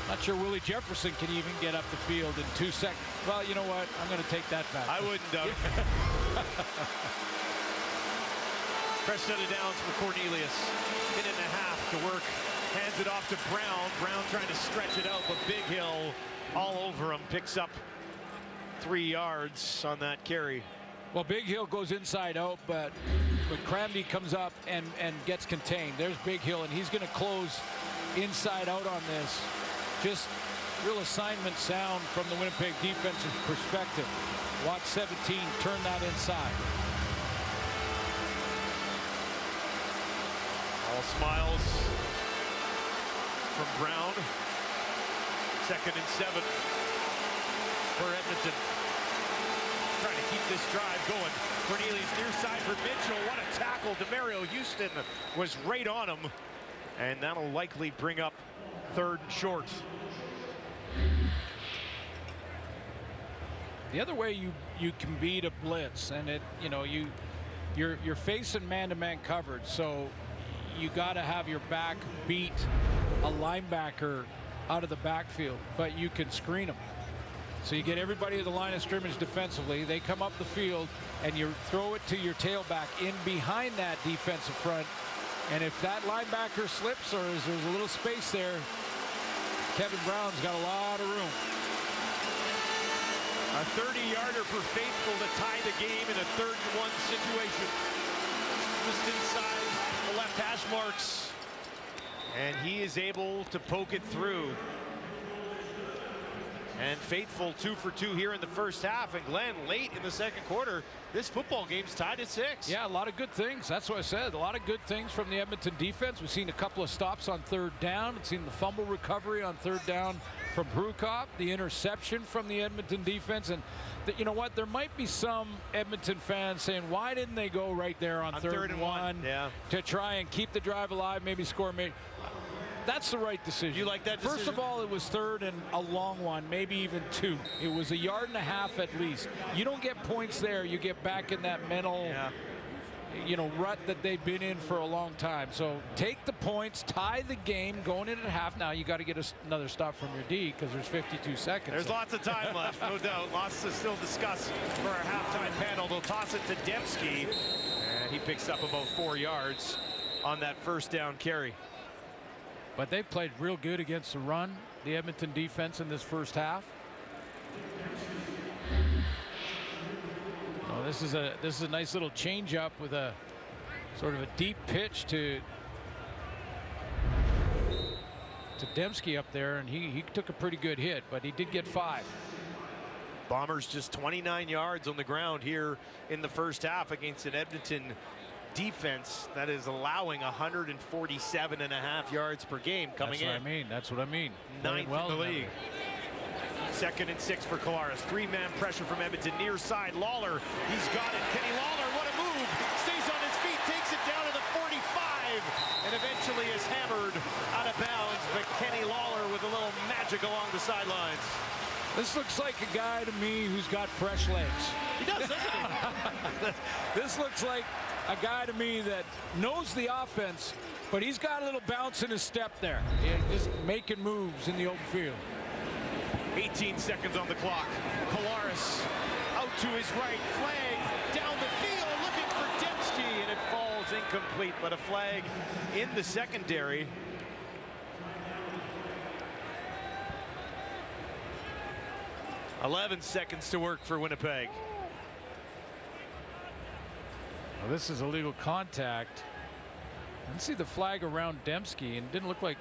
Not sure Willie Jefferson can even get up the field in 2 seconds. Well, you know what? I'm going to take that back.
I wouldn't, Doug. Fresh set of downs for Cornelius. Minute and a half to work. Hands it off to Brown. Brown trying to stretch it out, but Big Hill all over him. Picks up 3 yards on that carry.
Well, Big Hill goes inside out, but Cramdy comes up and gets contained. There's Big Hill, and he's going to close inside out on this. Just real assignment sound from the Winnipeg defensive perspective. Watch 17 turn that inside.
All smiles from Brown. 2nd and 7 for Edmonton. Trying to keep this drive going. Cornelius near side for Mitchell. What a tackle. DeMario Houston was right on him. And that'll likely bring up 3rd and short.
The other way you can beat a blitz, and you're facing man-to-man coverage, so you got to have your back beat a linebacker out of the backfield, but you can screen them. So you get everybody at the line of scrimmage defensively. They come up the field, and you throw it to your tailback in behind that defensive front. And if that linebacker slips or there's a little space there, Kevin Brown's got a lot of room.
A 30-yarder for Faithful to tie the game in a 3rd and 1 situation. Just inside the left hash marks. And he is able to poke it through. And Faithful 2 for 2 here in the first half. And Glenn, late in the 2nd quarter, this football game's tied at 6.
Yeah, a lot of good things. That's what I said. A lot of good things from the Edmonton defense. We've seen a couple of stops on 3rd down. We've seen the fumble recovery on 3rd down from Brukop, the interception from the Edmonton defense. And you know what? There might be some Edmonton fans saying, why didn't they go right there on 3rd and 1 to try and keep the drive alive, maybe score? That's the right decision.
You like that decision?
First of all, it was 3rd and a long one, maybe even 2. It was 1.5 yards at least. You don't get points there. You get back in that mental, rut that they've been in for a long time. So take the points, tie the game, going in at half. Now you got to get another stop from your D because there's 52 seconds.
There's lots of time left, no doubt. Lots to still discuss for our halftime panel. They'll toss it to Dembski, and he picks up about 4 yards on that 1st down carry.
But they played real good against the run, the Edmonton defense in this first half. Oh, this is a nice little change up with a sort of a deep pitch to Dembski up there, and he took a pretty good hit, but he did get 5.
Bombers just 29 yards on the ground here in the first half against an Edmonton defense that is allowing 147.5 yards per game coming in.
That's what I mean.
9th in the league. 2nd and 6 for Collaros. 3-man pressure from Edmonton near side. Lawler, he's got it. Kenny Lawler, what a move. Stays on his feet, takes it down to the 45, and eventually is hammered out of bounds. But Kenny Lawler with a little magic along the sidelines.
This looks like a guy to me who's got fresh legs.
He does, doesn't he?
This looks like a guy to me that knows the offense, but he's got a little bounce in his step there. Just making moves in the open field.
18 seconds on the clock. Collaros out to his right. Flag down the field looking for Dembski, and it falls incomplete, but a flag in the secondary. "11 seconds to work for Winnipeg."
Well, this is illegal contact. I didn't see the flag around Dembski, and it didn't look like.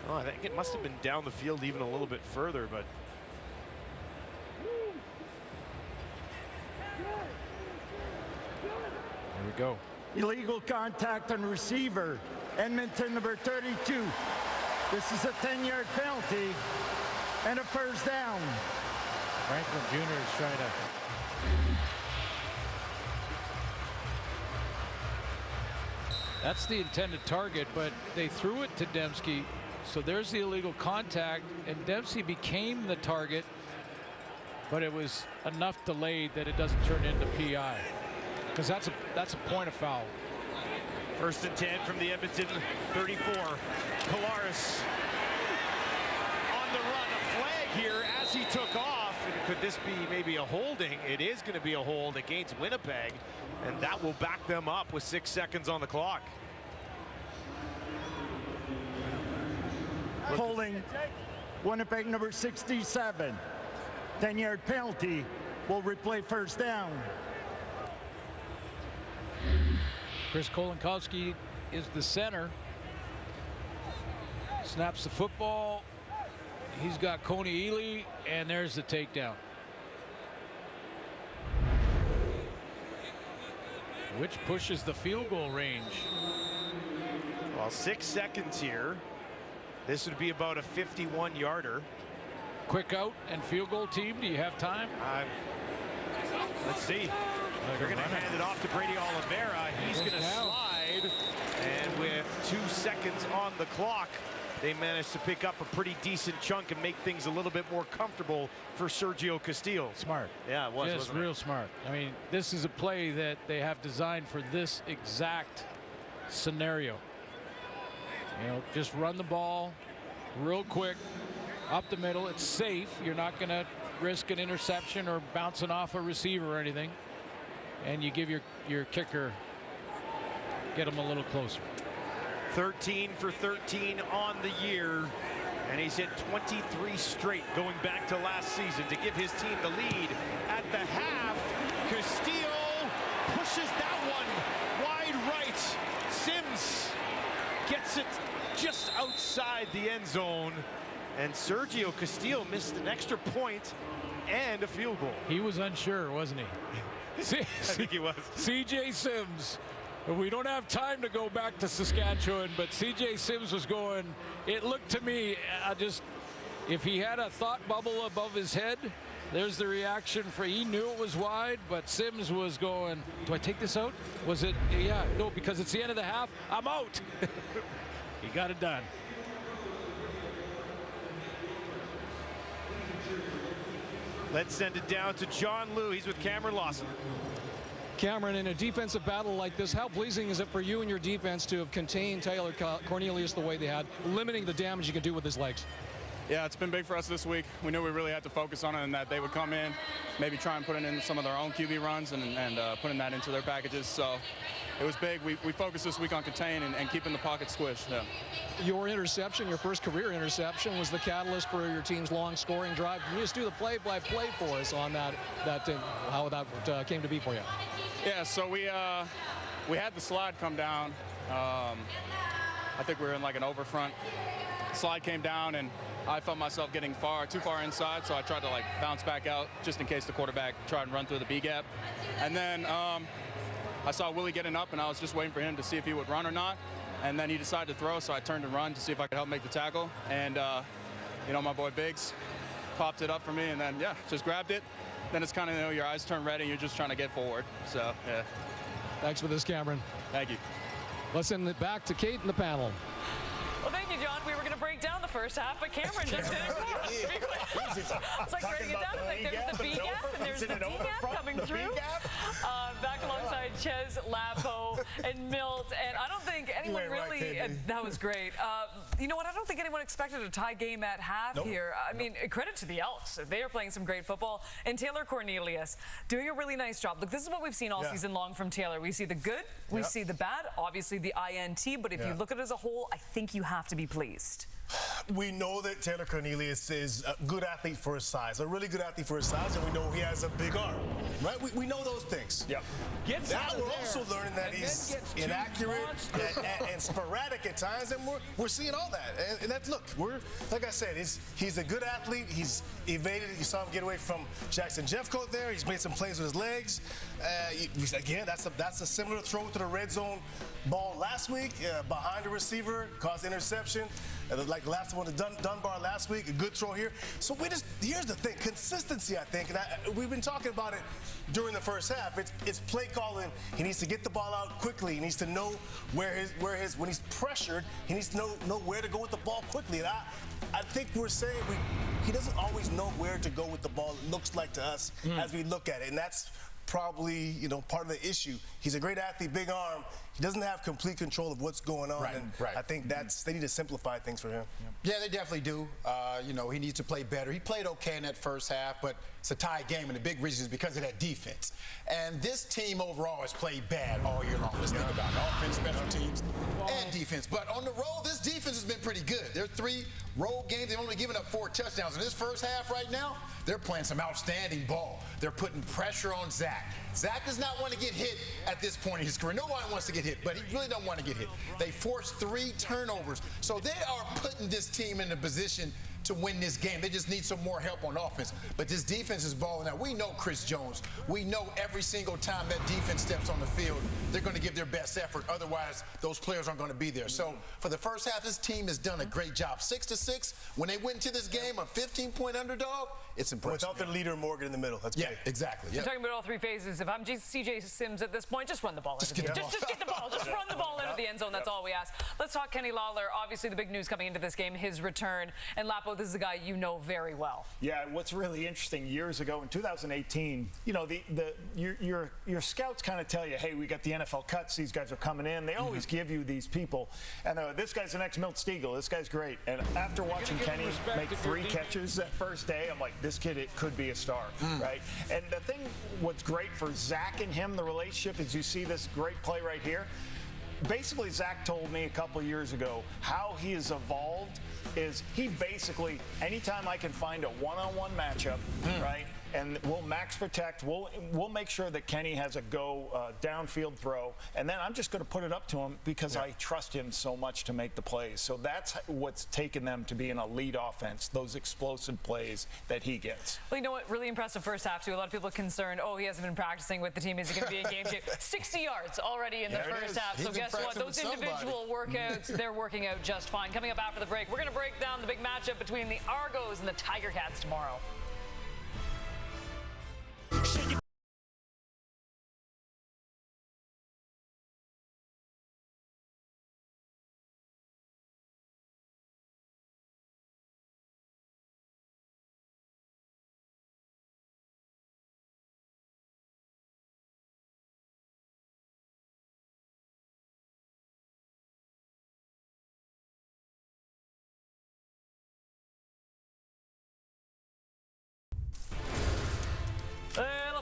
Oh, I think it must have been down the field even a little bit further, but.
There we go.
Illegal contact on receiver. Edmonton number 32. This is a 10-yard penalty and a first down.
Franklin Jr. is trying to. That's the intended target, but they threw it to Dembski, so there's the illegal contact, and Dempsey became the target, but it was enough delayed that it doesn't turn into PI, because that's a point of foul.
1st and 10 from the Edmonton 34. Kolaris on the run, a flag here as he took off. And could this be maybe a holding? It is going to be a hold against Winnipeg, and that will back them up with 6 seconds on the clock.
Holding Winnipeg number 67. 10-yard penalty will replay first down.
Chris Kolinkowski is the center. Snaps the football. He's got Coney Ely, and there's the takedown. Which pushes the field goal range.
Well, 6 seconds here. This would be about a 51-yarder.
Quick out and field goal team. Do you have time?
Let's see. They're going to hand it off to Brady Oliveira. He's going to slide. And with 2 seconds on the clock, they managed to pick up a pretty decent chunk and make things a little bit more comfortable for Sergio Castillo.
Smart.
Yeah, it was.
Just real smart. I mean, this is a play that they have designed for this exact scenario. You know, just run the ball real quick up the middle. It's safe. You're not going to risk an interception or bouncing off a receiver or anything. And you give your kicker, get him a little closer.
13 for 13 on the year, and he's hit 23 straight going back to last season to give his team the lead at the half. Castillo pushes that one wide right. Sims gets it just outside the end zone, and Sergio Castillo missed an extra point and a field goal.
He was unsure, wasn't he?
I think he was.
CJ Sims. We don't have time to go back to Saskatchewan, but CJ Sims was going, it looked to me, if he had a thought bubble above his head, there's the reaction for, he knew it was wide, but Sims was going, do I take this out? Was it, yeah, no, because it's the end of the half, I'm out. He got it done.
Let's send it down to John Liu. He's with Cameron Lawson.
Cameron, in a defensive battle like this, how pleasing is it for you and your defense to have contained Taylor Cornelius the way they had, limiting the damage you can do with his legs?
Yeah, it's been big for us this week. We knew we really had to focus on it and that they would come in, maybe try and put it in some of their own QB runs and putting that into their packages. So it was big. We focused this week on containing and keeping the pocket squished. Yeah.
Your interception, your first career interception, was the catalyst for your team's long scoring drive. Can you just do the play-by-play for us on that how that came to be for you?
Yeah, so we had the slide come down. I think we were in like an overfront. Slide came down and I felt myself getting too far inside, so I tried to like bounce back out just in case the quarterback tried and run through the B gap. And then I saw Willie getting up and I was just waiting for him to see if he would run or not. And then he decided to throw, so I turned and run to see if I could help make the tackle. And you know, my boy Biggs popped it up for me and then yeah, just grabbed it. Then it's kind of, you know, your eyes turn red and you're just trying to get forward. So yeah.
Thanks for this, Cameron.
Thank you.
Let's send it back to Kate and the panel.
Well, thank you, John. We were going to break down the first half, but Cameron just did it for us. It's like breaking it down. Like there's the B gap and there's the D gap coming through. Back alongside Ches, Lapo, and Milt. And I don't think anyone really, that was great. You know what? I don't think anyone expected a tie game at half here. I mean, credit to the Elks. They are playing some great football. And Taylor Cornelius doing a really nice job. Look, this is what we've seen all season long from Taylor. We see the good, we see the bad, obviously the INT. But if you look at it as a whole, I think you have to be pleased.
We know that Taylor Cornelius is a good athlete for his size, a really good athlete for his size, and we know he has a big arm, right? We know those things.
Yep.
Now we're also learning that he's inaccurate and sporadic at times, and we're seeing all that. And that's, look, like I said, he's a good athlete. He's evaded. You saw him get away from Jackson Jeffcoat there. He's made some plays with his legs. Again, that's a similar throw to the red zone ball last week behind the receiver, caused interception. like the last one to Dunbar last week, a good throw here. So here's the thing, consistency, I think, and we've been talking about it during the first half. It's play calling. He needs to get the ball out quickly. He needs to know when he's pressured, he needs to know where to go with the ball quickly. And I think we're saying he doesn't always know where to go with the ball, it looks like to us as we look at it. And that's probably, part of the issue. He's a great athlete, big arm. He doesn't have complete control of what's going on.
Right.
I think they need to simplify things for him.
Yeah, they definitely do. He needs to play better. He played okay in that first half, but it's a tie game, and the big reason is because of that defense. And this team overall has played bad all year long. Let's think about it. Offense, special teams, and defense. But on the road, this defense has been pretty good. There are 3 road games. They've only given up 4 touchdowns. In this first half right now, they're playing some outstanding ball. They're putting pressure on Zach. Zach does not want to get hit at this point in his career. Nobody wants to get hit, but he really don't want to get hit. They forced 3 turnovers. So they are putting this team in a position to win this game. They just need some more help on offense. But this defense is balling out. We know Chris Jones. We know every single time that defense steps on the field, they're going to give their best effort. Otherwise, those players aren't going to be there. So for the first half, this team has done a great job. 6-6. When they went into this game, a 15-point underdog, it's impressive.
Without their leader Morgan in the middle. That's big.
Exactly.
You're talking about all 3 phases. If I'm CJ Sims at this point, just run the ball. Just get the ball. Just run the ball into the end zone. That's all we ask. Let's talk Kenny Lawler. Obviously, the big news coming into this game, his return. And Lapo, this is a guy you know very well.
Yeah, what's really interesting, years ago in 2018, your scouts kind of tell you, hey, we got the NFL cuts, these guys are coming in. They always give you these people. And this guy's the next Milt Stegall. This guy's great. And after watching Kenny make 3 catches that first day, I'm like, this kid, it could be a star, right? And the thing, what's great for Zach and him, the relationship, is you see this great play right here. Basically, Zach told me a couple years ago how he has evolved is he basically, anytime I can find a one-on-one matchup, right, and we'll max protect, we'll make sure that Kenny has a downfield throw, and then I'm just going to put it up to him because I trust him so much to make the plays. So that's what's taken them to be an elite offense, those explosive plays that he gets.
Well, you know what? Really impressive first half, too. A lot of people are concerned, he hasn't been practicing with the team. Is he going to be in game shape? 60 yards already in the first half. So guess what? Those individual workouts, they're working out just fine. Coming up after the break, we're going to break down the big matchup between the Argos and the Tiger Cats tomorrow.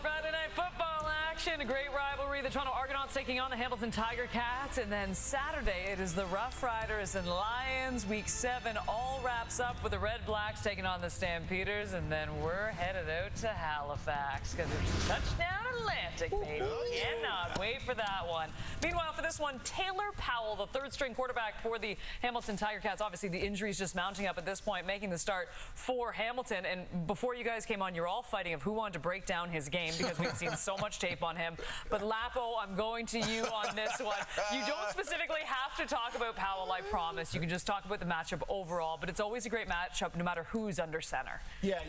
Friday night football action, a great rivalry. The Toronto Argonauts taking on the Hamilton Tiger Cats, and then Saturday it is the Rough Riders and Lions. Week 7 all wraps up with the Red Blacks taking on the Stampeders, and then we're headed out to Halifax because it's touchdown Atlantic, baby. Cannot wait for that one. Meanwhile, for this one, Taylor Powell, the 3rd-string quarterback for the Hamilton Tiger Cats. Obviously, the injuries just mounting up at this point, making the start for Hamilton. And before you guys came on, you're all fighting of who wanted to break down his game because we've seen so much tape on him. But Lapo, I'm going to you on this one. You don't specifically have to talk about Powell, I promise. You can just talk about the matchup overall. But it's always a great matchup no matter who's under center.
Yeah,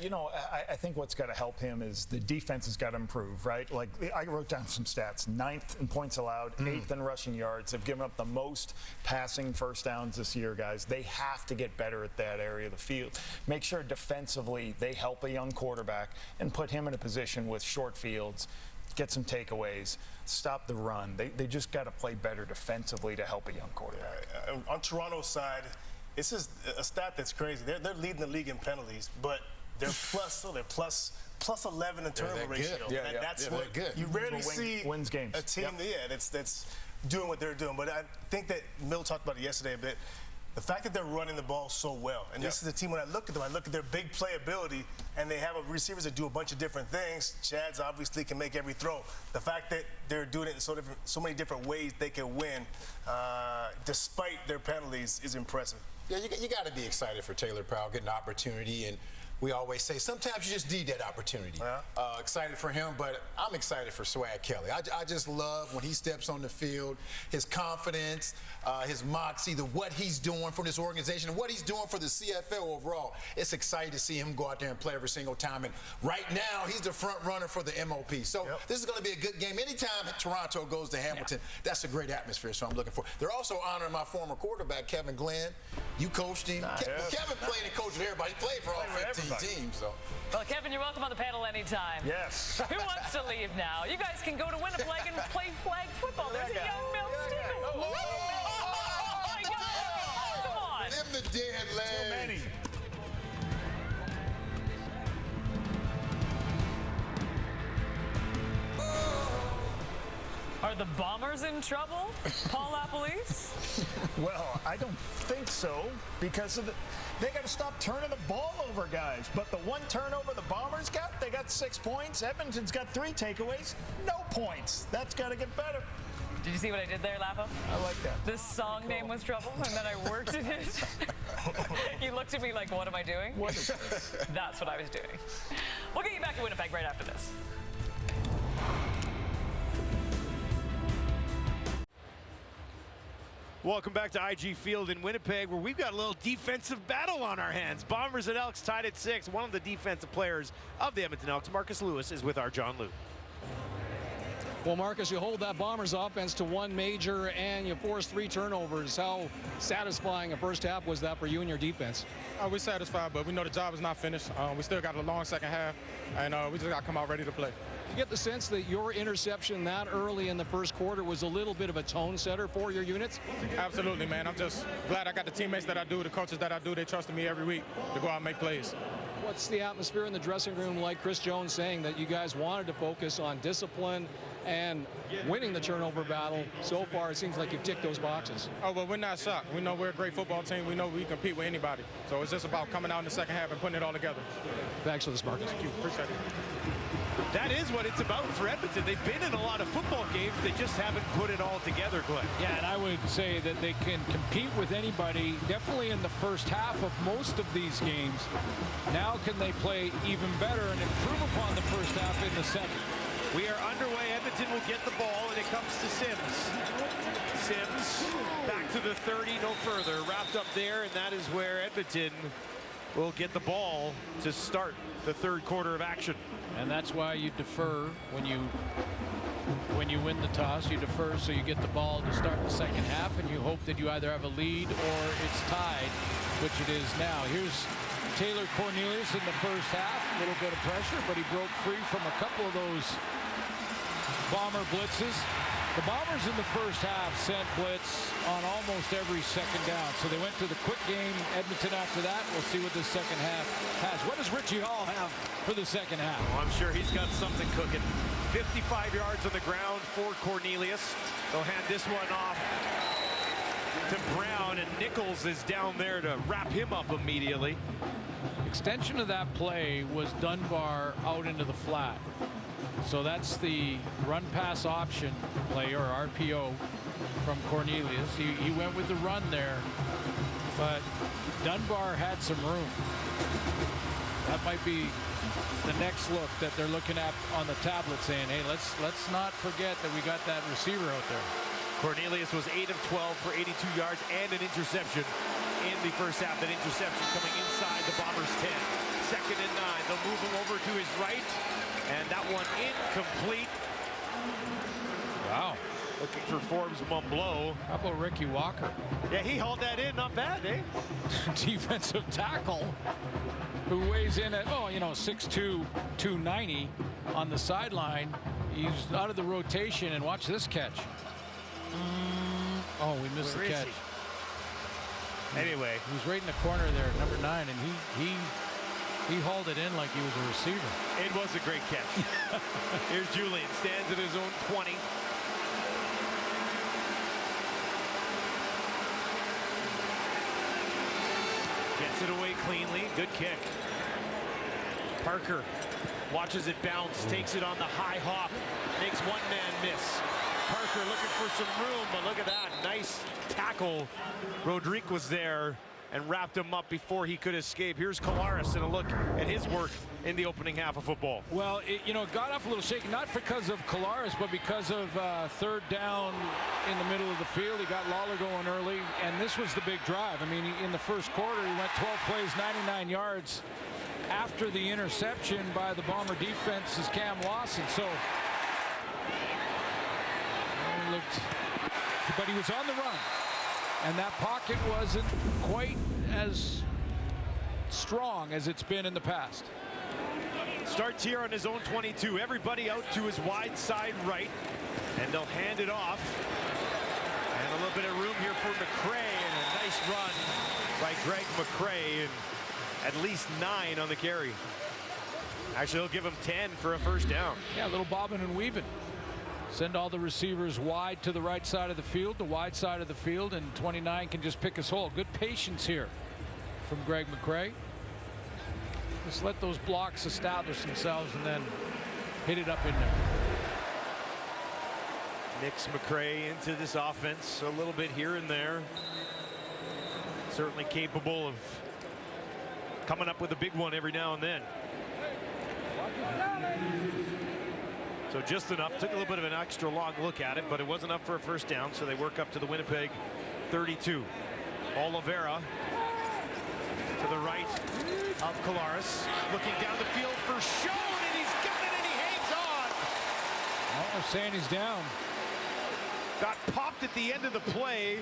I think what's got to help him is the defense has got to improve, right? Like, I wrote down some stats. 9th in points allowed, 8th in rushing yards. They've given up the most passing first downs this year, guys. They have to get better at that area of the field. Make sure defensively they help a young quarterback and put him in a position with short fields, get some takeaways, stop the run. They just got to play better defensively to help a young quarterback.
On Toronto's side, this is a stat that's crazy. They're leading the league in penalties, but they're plus 11 in turnover ratio. That's what
good.
You rarely see
wins games.
A team that's doing what they're doing. But I think that Mill talked about it yesterday a bit. The fact that they're running the ball so well, and this is a team, when I look at them, I look at their big playability, and they have receivers that do a bunch of different things. Chad's obviously can make every throw. The fact that they're doing it in so many different ways they can win, despite their penalties, is impressive.
Yeah, you got to be excited for Taylor Powell getting an opportunity, and we always say sometimes you just need that opportunity. Excited for him, but I'm excited for Swag Kelly. I just love when he steps on the field, his confidence, his moxie, what he's doing for this organization and what he's doing for the CFL overall. It's exciting to see him go out there and play every single time. And right now, he's the front runner for the MOP. So this is going to be a good game. Anytime Toronto goes to Hamilton, that's a great atmosphere, so I'm looking for. They're also honoring my former quarterback, Kevin Glenn. You coached him. Kevin played and coached with everybody. He played for all 15 teams. So.
Well, Kevin, you're welcome on the panel anytime.
Yes.
Who wants to leave now? You guys can go to Winnipeg and play flag football. There's a young Bill Stevens. Oh, my God. Come on.
Them the dead legs.
Too many.
Are the Bombers in trouble, Paul LaPolice?
Well, I don't think so, because they got to stop turning the ball over, guys. But the one turnover the Bombers got, they got 6 points. Edmonton's got 3 takeaways, no points. That's got to get better.
Did you see what I did there, Lapo?
I like that.
This song name was Trouble, and then I worked in it. You looked at me like, what am I doing?
What is this?
That's what I was doing. We'll get you back to Winnipeg right after this.
Welcome back to IG Field in Winnipeg, where we've got a little defensive battle on our hands. Bombers and Elks tied at 6. One of the defensive players of the Edmonton Elks, Marcus Lewis, is with our John Lou.
Well, Marcus, you hold that Bombers offense to 1 major and you force 3 turnovers. How satisfying a first half was that for you and your defense?
We're satisfied, but we know the job is not finished. We still got a long second half, and we just got to come out ready to play.
You get the sense that your interception that early in the first quarter was a little bit of a tone setter for your units?
Absolutely, man. I'm just glad I got the teammates that I do, the coaches that I do. They trusted me every week to go out and make plays.
What's the atmosphere in the dressing room like? Chris Jones saying that you guys wanted to focus on discipline and winning the turnover battle. So far, it seems like you've ticked those boxes.
Oh, well, we're not shocked. We know we're a great football team. We know we compete with anybody. So it's just about coming out in the second half and putting it all together.
Thanks for this, Marcus.
Thank you. Appreciate it.
That is what it's about for Edmonton. They've been in a lot of football games. They just haven't put it all together, Glenn.
Yeah, and I would say that they can compete with anybody, definitely in the first half of most of these games. Now can they play even better and improve upon the first half in the second?
We are underway. Edmonton will get the ball, and it comes to Sims. Sims back to the 30, no further. Wrapped up there, and that is where Edmonton will get the ball to start the third quarter of action.
And that's why you defer when you win the toss. You defer so you get the ball to start the second half, and you hope that you either have a lead or it's tied, which it is now. Here's Taylor Cornelius in the first half. A little bit of pressure, but he broke free from a couple of those Bomber blitzes. The Bombers in the first half sent blitz on almost every second down. So they went to the quick game. Edmonton after that. We'll see what the second half has. What does Richie Hall have for the second half?
Well, I'm sure he's got something cooking. 55 yards on the ground for Cornelius. They'll hand this one off to Brown, and Nichols is down there to wrap him up immediately.
Extension of that play was Dunbar out into the flat. So that's the run pass option play, or RPO, from Cornelius. He went with the run there, but Dunbar had some room. That might be the next look that they're looking at on the tablet, saying, hey, let's not forget that we got that receiver out there.
Cornelius was 8 of 12 for 82 yards and an interception in the first half. That interception coming inside the Bombers' 10. Second and 9. They'll move him over to his right. And that one incomplete.
Wow.
Looking for Forbes Mumblow.
How about Ricky Walker?
Yeah, he hauled that in. Not bad, eh?
Defensive tackle who weighs in at, 6'2", 290 on the sideline. He's out of the rotation, and watch this catch. Oh, we missed the catch.
Anyway.
He was right in the corner there, number 9, and he hauled it in like he was a receiver.
It was a great catch. Here's Julian, stands at his own 20. Gets it away cleanly. Good kick. Parker watches it bounce, takes it on the high hop, makes one man miss. Parker looking for some room, but look at that. Nice tackle. Rodrigue was there and wrapped him up before he could escape. Here's Collaros and a look at his work in the opening half of football.
Well, it got off a little shaky, not because of Collaros, but because of third down in the middle of the field. He got Lawler going early, and this was the big drive. I mean, in the first quarter, he went 12 plays, 99 yards after the interception by the Bomber defense's Cam Lawson. So, but he was on the run. And that pocket wasn't quite as strong as it's been in the past.
Starts here on his own 22. Everybody out to his wide side right. And they'll hand it off. And a little bit of room here for McCray. And a nice run by Greg McCray. And at least 9 on the carry. Actually, he'll give him 10 for a first down.
Yeah, a little bobbing and weaving. Send all the receivers wide to the right side of the field, the wide side of the field, and 29 can just pick his hole. Good patience here from Greg McCray. Just let those blocks establish themselves and then hit it up in there.
Mix McCray into this offense a little bit here and there. Certainly capable of coming up with a big one every now and then. So just enough. Took a little bit of an extra long look at it, but it wasn't enough for a first down, so they work up to the Winnipeg 32. Oliveira to the right of Collaros, looking down the field for Schoen, and he's got it, and he hangs on.
Oh, they're saying he's down.
Got popped at the end of the play,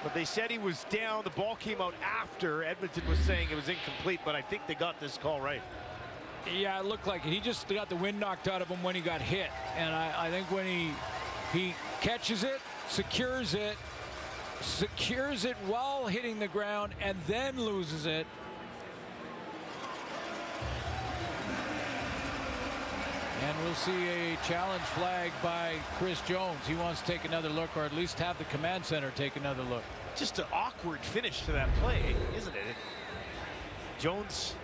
but they said he was down. The ball came out after. Edmonton was saying it was incomplete, but I think they got this call right.
Yeah, it looked like it. He just got the wind knocked out of him when he got hit. And I think when he catches it, secures it while hitting the ground, and then loses it. And we'll see a challenge flag by Chris Jones. He wants to take another look, or at least have the command center take another look.
Just an awkward finish to that play, isn't it? Jones.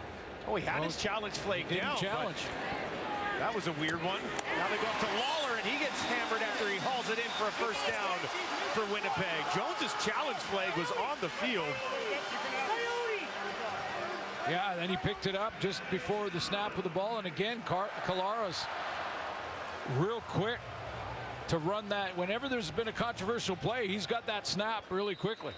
Oh, he had his challenge flag down.
Challenge.
That was a weird one. Now they go up to Lawler, and he gets hammered after he hauls it in for a first down for Winnipeg. Jones's challenge flag was on the field.
Yeah, then he picked it up just before the snap of the ball, and again, Collaros real quick to run that. Whenever there's been a controversial play, he's got that snap really quickly.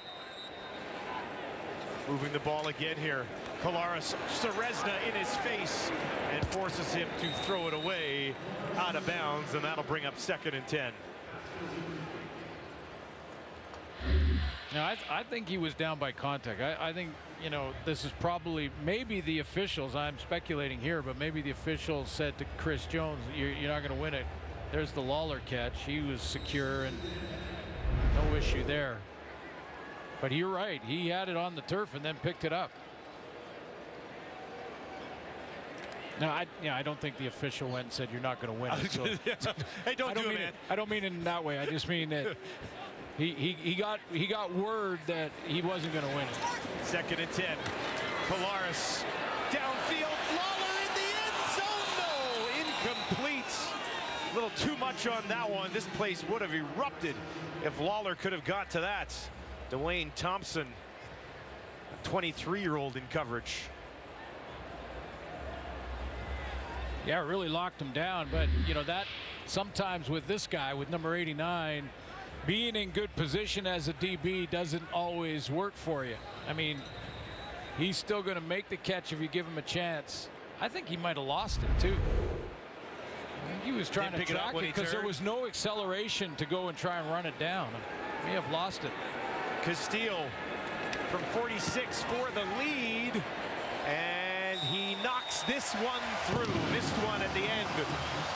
Moving the ball again here. Collaros, Serezna in his face, and forces him to throw it away out of bounds, and that'll bring up 2nd and 10.
Now, I think he was down by contact. I think, this is probably, maybe the officials, I'm speculating here, but maybe the officials said to Chris Jones, you're not going to win it. There's the Lawler catch. He was secure and no issue there. But you're right. He had it on the turf and then picked it up. No, I don't think the official went and said you're not going to win it. So,
hey, don't do it, man.
I don't mean it in that way. I just mean that he got word that he wasn't going to win it.
2nd and 10. Collaros downfield. Lawler in the end zone. No, incomplete. A little too much on that one. This place would have erupted if Lawler could have got to that. Dwayne Thompson, a 23-year-old in coverage.
Yeah, it really locked him down, but that sometimes with this guy, with number 89, being in good position as a DB doesn't always work for you. I mean, he's still going to make the catch if you give him a chance. I think he might have lost it too. I think he was trying to track it because there was no acceleration to go and try and run it down. He may have lost it.
Castile from 46 for the lead, and he knocks this one through. Missed one at the end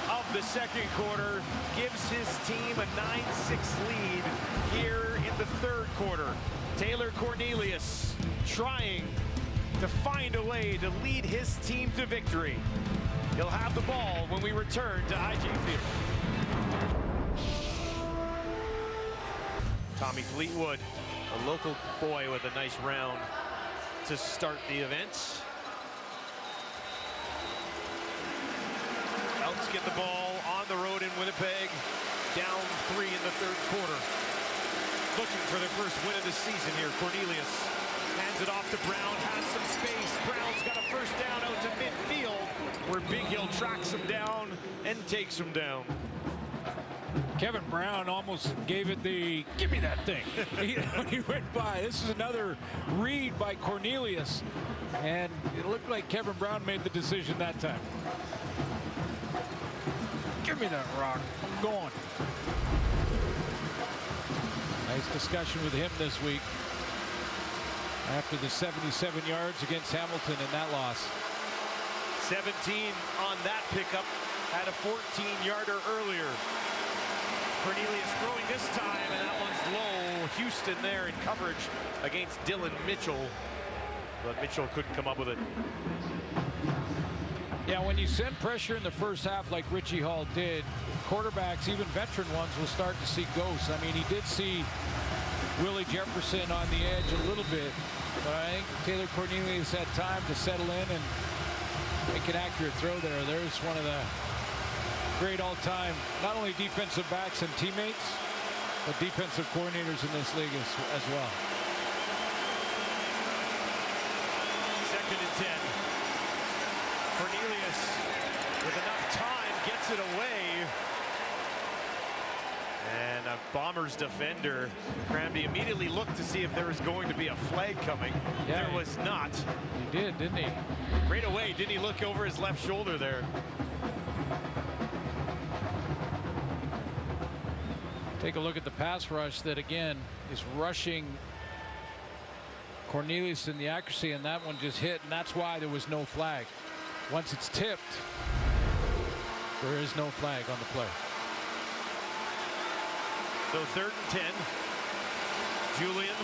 of the 2nd quarter. Gives his team a 9-6 lead here in the 3rd quarter. Taylor Cornelius trying to find a way to lead his team to victory. He'll have the ball when we return to IG Field. Tommy Fleetwood, a local boy with a nice round to start the event. Elks get the ball on the road in Winnipeg, down 3 in the 3rd quarter. Looking for their first win of the season here. Cornelius Hands it off to Brown, has some space. Brown's got a first down out to midfield, where Big Hill tracks him down and takes him down.
Kevin Brown almost gave it the, give me that thing. He went by. This is another read by Cornelius. And it looked like Kevin Brown made the decision that time. Give me that rock. I'm going. Nice discussion with him this week after the 77 yards against Hamilton in that loss.
17 on that pickup, had a 14-yarder earlier. Cornelius throwing this time, and that one's low. Houston there in coverage against Dylan Mitchell, but Mitchell couldn't come up with it.
Yeah, when you send pressure in the first half like Richie Hall did, quarterbacks, even veteran ones, will start to see ghosts. I mean, he did see Willie Jefferson on the edge a little bit, but I think Taylor Cornelius had time to settle in and make an accurate throw there. There's one of the great all-time, not only defensive backs and teammates, but defensive coordinators in this league as well.
2nd and 10. Cornelius, with enough time, gets it away. And a Bombers defender, Cramby, immediately looked to see if there was going to be a flag coming.
Yeah,
there was not.
He did, didn't he?
Right away, didn't he look over his left shoulder there?
Take a look at the pass rush that, again, is rushing Cornelius in the accuracy, and that one just hit, and that's why there was no flag. Once it's tipped, there is no flag on the play.
So 3rd and 10. Julian.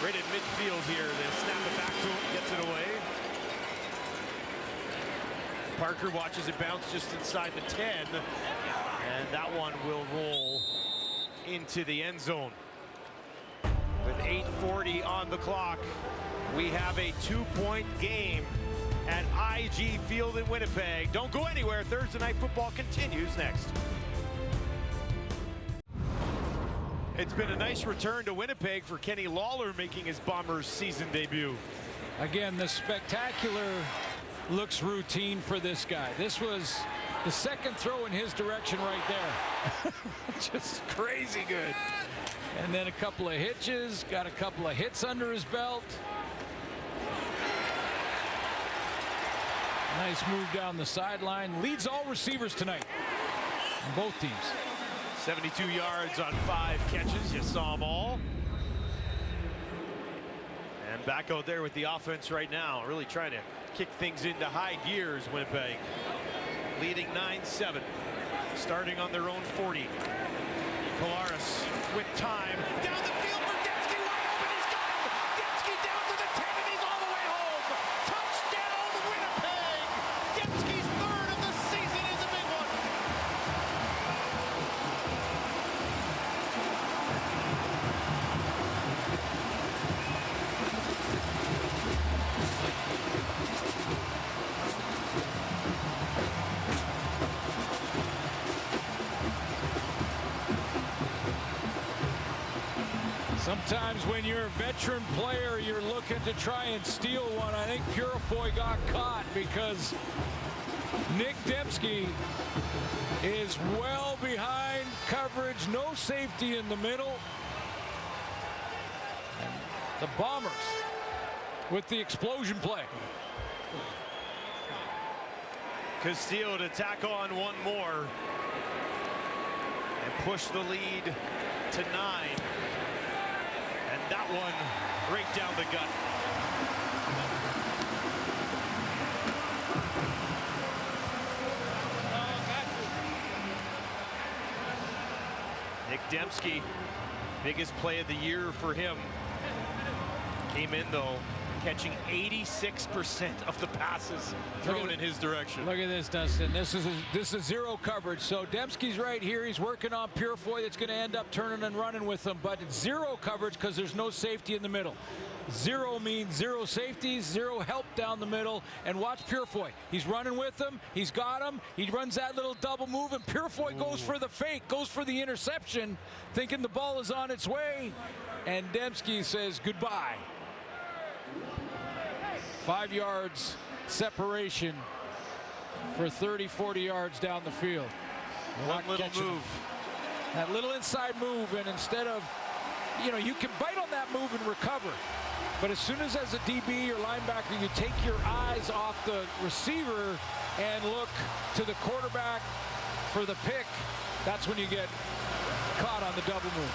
Right at midfield here. They snap it back to him, gets it away. Parker watches it bounce just inside the 10. And that one will roll into the end zone. With 8:40 on the clock, we have a 2-point game at IG Field in Winnipeg. Don't go anywhere. Thursday Night Football continues next. It's been a nice return to Winnipeg for Kenny Lawler, making his Bombers season debut.
Again, the spectacular looks routine for this guy. This was the 2nd throw in his direction right there. Just crazy good. And then a couple of hitches, got a couple of hits under his belt. Nice move down the sideline. Leads all receivers tonight on both teams.
72 yards on 5 catches. You saw them all. And back out there with the offense right now, really trying to kick things into high gears, Winnipeg. Leading 9-7, starting on their own 40. Polaris with time. Down the field for Dembski, wide open, he's got him! Dembski down to the 10, and he's all the way home! Touchdown, Winnipeg! Dembski's 3rd of the season is a big one!
Sometimes when you're a veteran player, you're looking to try and steal one. I think Purifoy got caught because Nick Dembski is well behind coverage, no safety in the middle. And the Bombers with the explosion play.
Castillo to tack on one more and push the lead to 9. And that one right down the gut. Nick Dembski, biggest play of the year for him. Came in though catching 86% of the passes thrown in his direction.
Look at this, Dustin. This is zero coverage. So Dembski's right here. He's working on Purefoy. That's going to end up turning and running with him. But it's zero coverage because there's no safety in the middle. Zero means zero safeties, zero help down the middle. And watch Purefoy. He's running with him. He's got him. He runs that little double move, and Purefoy goes for the fake, goes for the interception, thinking the ball is on its way. And Dembski says goodbye. 5 yards separation for 30, 40 yards down the field.
One little move.
That little inside move, and instead of, you can bite on that move and recover. But as soon as a DB or linebacker, you take your eyes off the receiver and look to the quarterback for the pick, that's when you get caught on the double move.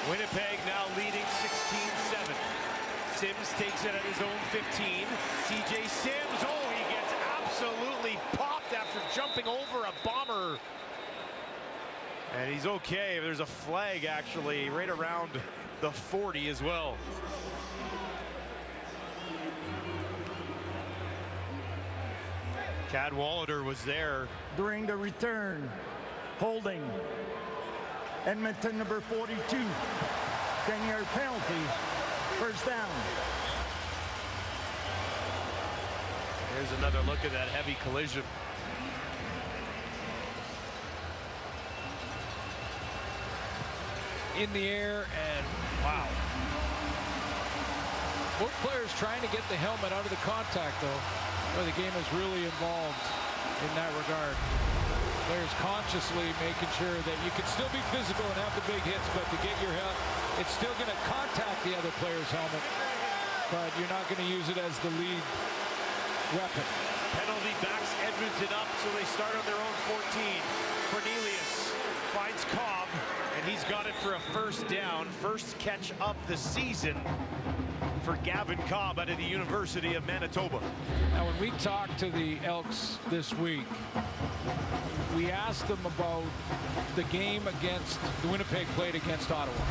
Winnipeg now leading 16-7. Sims takes it at his own 15. CJ Sims, he gets absolutely popped after jumping over a Bomber. And he's okay. There's a flag actually right around the 40 as well. Cadwallader was there.
During the return, holding. Edmonton number 42. 10-yard penalty. First down.
Here's another look at that heavy collision.
In the air, and wow. Both players trying to get the helmet out of the contact, though. Well, the game is really involved in that regard. Players consciously making sure that you can still be physical and have the big hits, but to get your help, it's still going to contact the other player's helmet, but you're not going to use it as the lead weapon.
Penalty backs Edmonton up, so they start on their own 14. Cornelius finds Cobb, and he's got it for a first down. First catch of the season for Gavin Cobb out of the University of Manitoba.
Now, when we talked to the Elks this week, we asked them about the game against the Winnipeg played against Ottawa.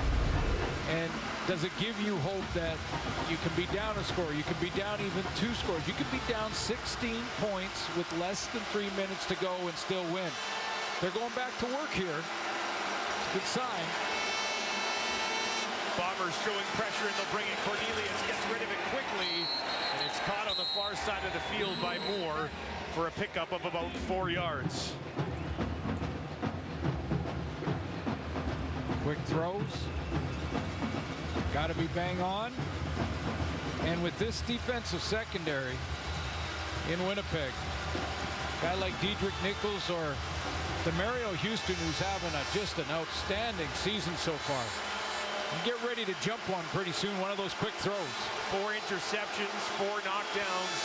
And does it give you hope that you can be down a score, you can be down even 2 scores, you can be down 16 points with less than 3 minutes to go and still win? They're going back to work here. It's a good sign.
Bombers showing pressure, and they'll bring in Cornelius, gets rid of it quickly, and it's caught on the far side of the field by Moore for a pickup of about 4 yards.
Quick throws. Got to be bang on. And with this defensive secondary in Winnipeg, a guy like Diedrich Nichols or Demario Houston, who's having just an outstanding season so far. You get ready to jump one pretty soon, one of those quick throws.
4 interceptions, 4 knockdowns.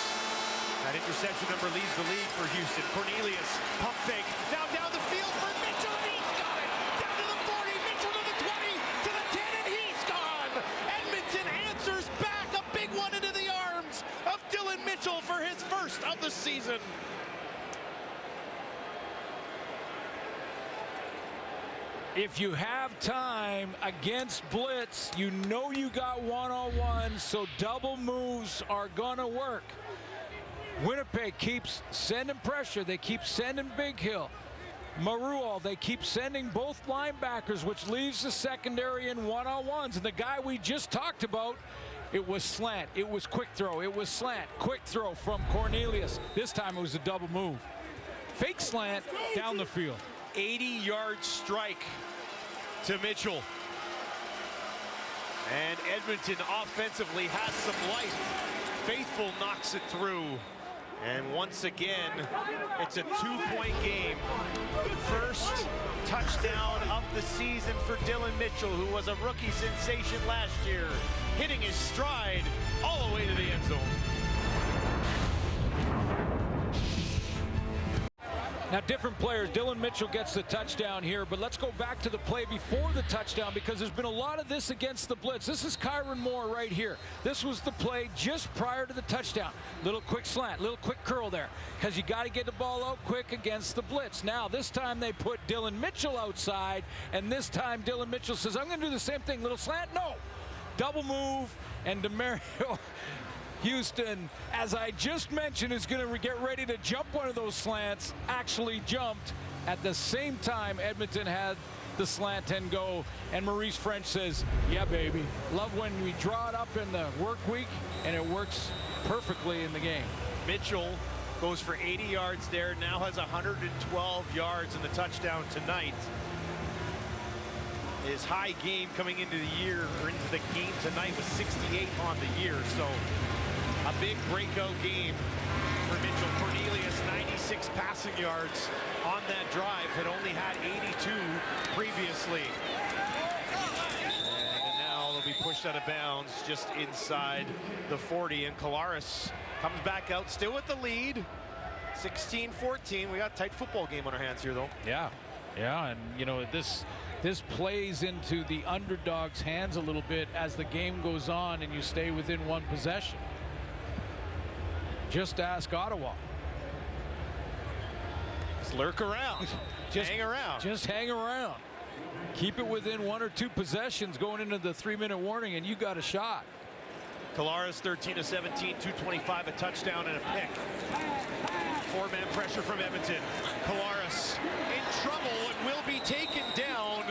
That interception number leads the league for Houston. Cornelius, pump fake, now down the field for Mitchell, and he's got it! Down to the 40, Mitchell to the 20, to the 10, and he's gone! Edmonton answers back, a big one into the arms of Dylan Mitchell for his first of the season.
If you have time against blitz, you know you got one-on-one, so double moves are gonna work. Winnipeg keeps sending pressure. They keep sending Big Hill. Marual, they keep sending both linebackers, which leaves the secondary in one-on-ones. And the guy we just talked about, it was slant, it was quick throw, it was slant, quick throw from Cornelius. This time it was a double move. Fake slant down the field.
80-yard strike to Mitchell. And Edmonton offensively has some life. Faithful knocks it through. And once again, it's a 2-point game. First touchdown of the season for Dylan Mitchell, who was a rookie sensation last year, hitting his stride all the way to the end zone.
Now, different players. Dylan Mitchell gets the touchdown here, but let's go back to the play before the touchdown, because there's been a lot of this against the blitz. This is Kyron Moore right here. This was the play just prior to the touchdown. Little quick slant, little quick curl there, because you got to get the ball out quick against the blitz. Now, this time they put Dylan Mitchell outside, and this time Dylan Mitchell says, I'm going to do the same thing. Little slant? No. double move, and Demario Houston, as I just mentioned, is going to get ready to jump one of those slants, actually jumped at the same time Edmonton had the slant and go, and Maurice French says, yeah, baby. Love when we draw it up in the work week, and it works perfectly in the game.
Mitchell goes for 80 yards there, now has 112 yards in the touchdown tonight. His high game coming into the year, or into the game tonight, was 68 on the year, so a big breakout game for Mitchell. Cornelius, 96 passing yards on that drive, had only had 82 previously. And now they'll be pushed out of bounds just inside the 40, and Collaros comes back out still with the lead. 16-14. We got a tight football game on our hands here, though.
Yeah, and you know, this plays into the underdog's hands a little bit as the game goes on and you stay within one possession. Just ask Ottawa.
Just lurk around. Just hang around.
Just hang around. Keep it within 1 or 2 possessions going into the 3-minute warning, and you got a shot.
Collaros 13 of 17, 225, a touchdown and a pick. 4-man pressure from Edmonton. Collaros in trouble and will be taken down.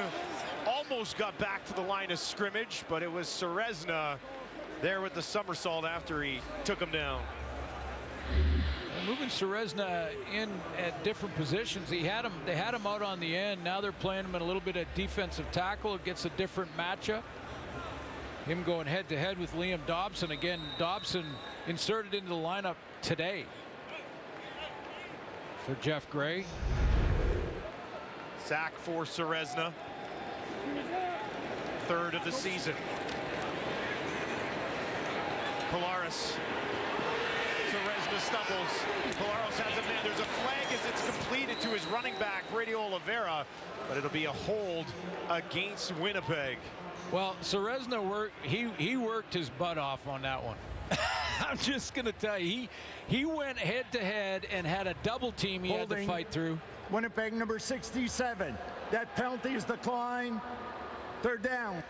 Almost got back to the line of scrimmage, but it was Serezna there with the somersault after he took him down.
Moving Serezna in at different positions. They had him out on the end. Now they're playing him in a little bit of defensive tackle. It gets a different matchup. Him going head-to-head with Liam Dobson. Again, Dobson inserted into the lineup today for Jeff Gray.
Sack for Serezna. 3rd of the season. Collaros. Serezna stumbles. Collaros has a man. There's a flag as it's completed to his running back, Brady Oliveira, but it'll be a hold against Winnipeg.
Well, Serezna he worked his butt off on that one. I'm just going to tell you, he went head-to-head and had a double team he had to fight through.
Winnipeg number 67. That penalty is declined. 3rd down.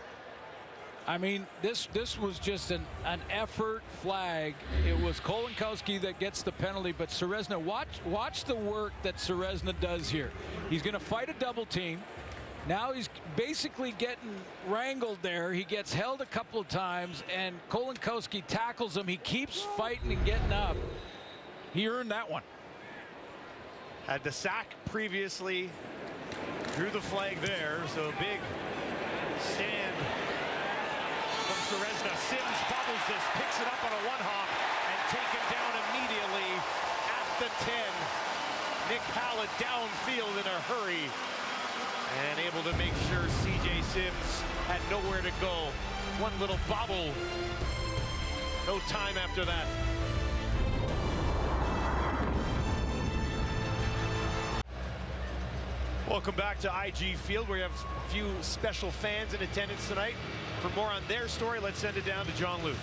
I mean, this was just an effort flag. It was Kolinkowski that gets the penalty, but Serezna, watch the work that Serezna does here. He's going to fight a double team. Now he's basically getting wrangled there. He gets held a couple of times, and Kolinkowski tackles him. He keeps fighting and getting up. He earned that one.
Had the sack previously, drew the flag there, so a big stand from Serezna. Sims bubbles this, picks it up on a one-hop, and taken down immediately at the 10. Nick Hallett downfield in a hurry, and able to make sure C.J. Sims had nowhere to go. One little bobble. No time after that. Welcome back to IG Field. We have a few special fans in attendance tonight. For more on their story, let's send it down to John Luke.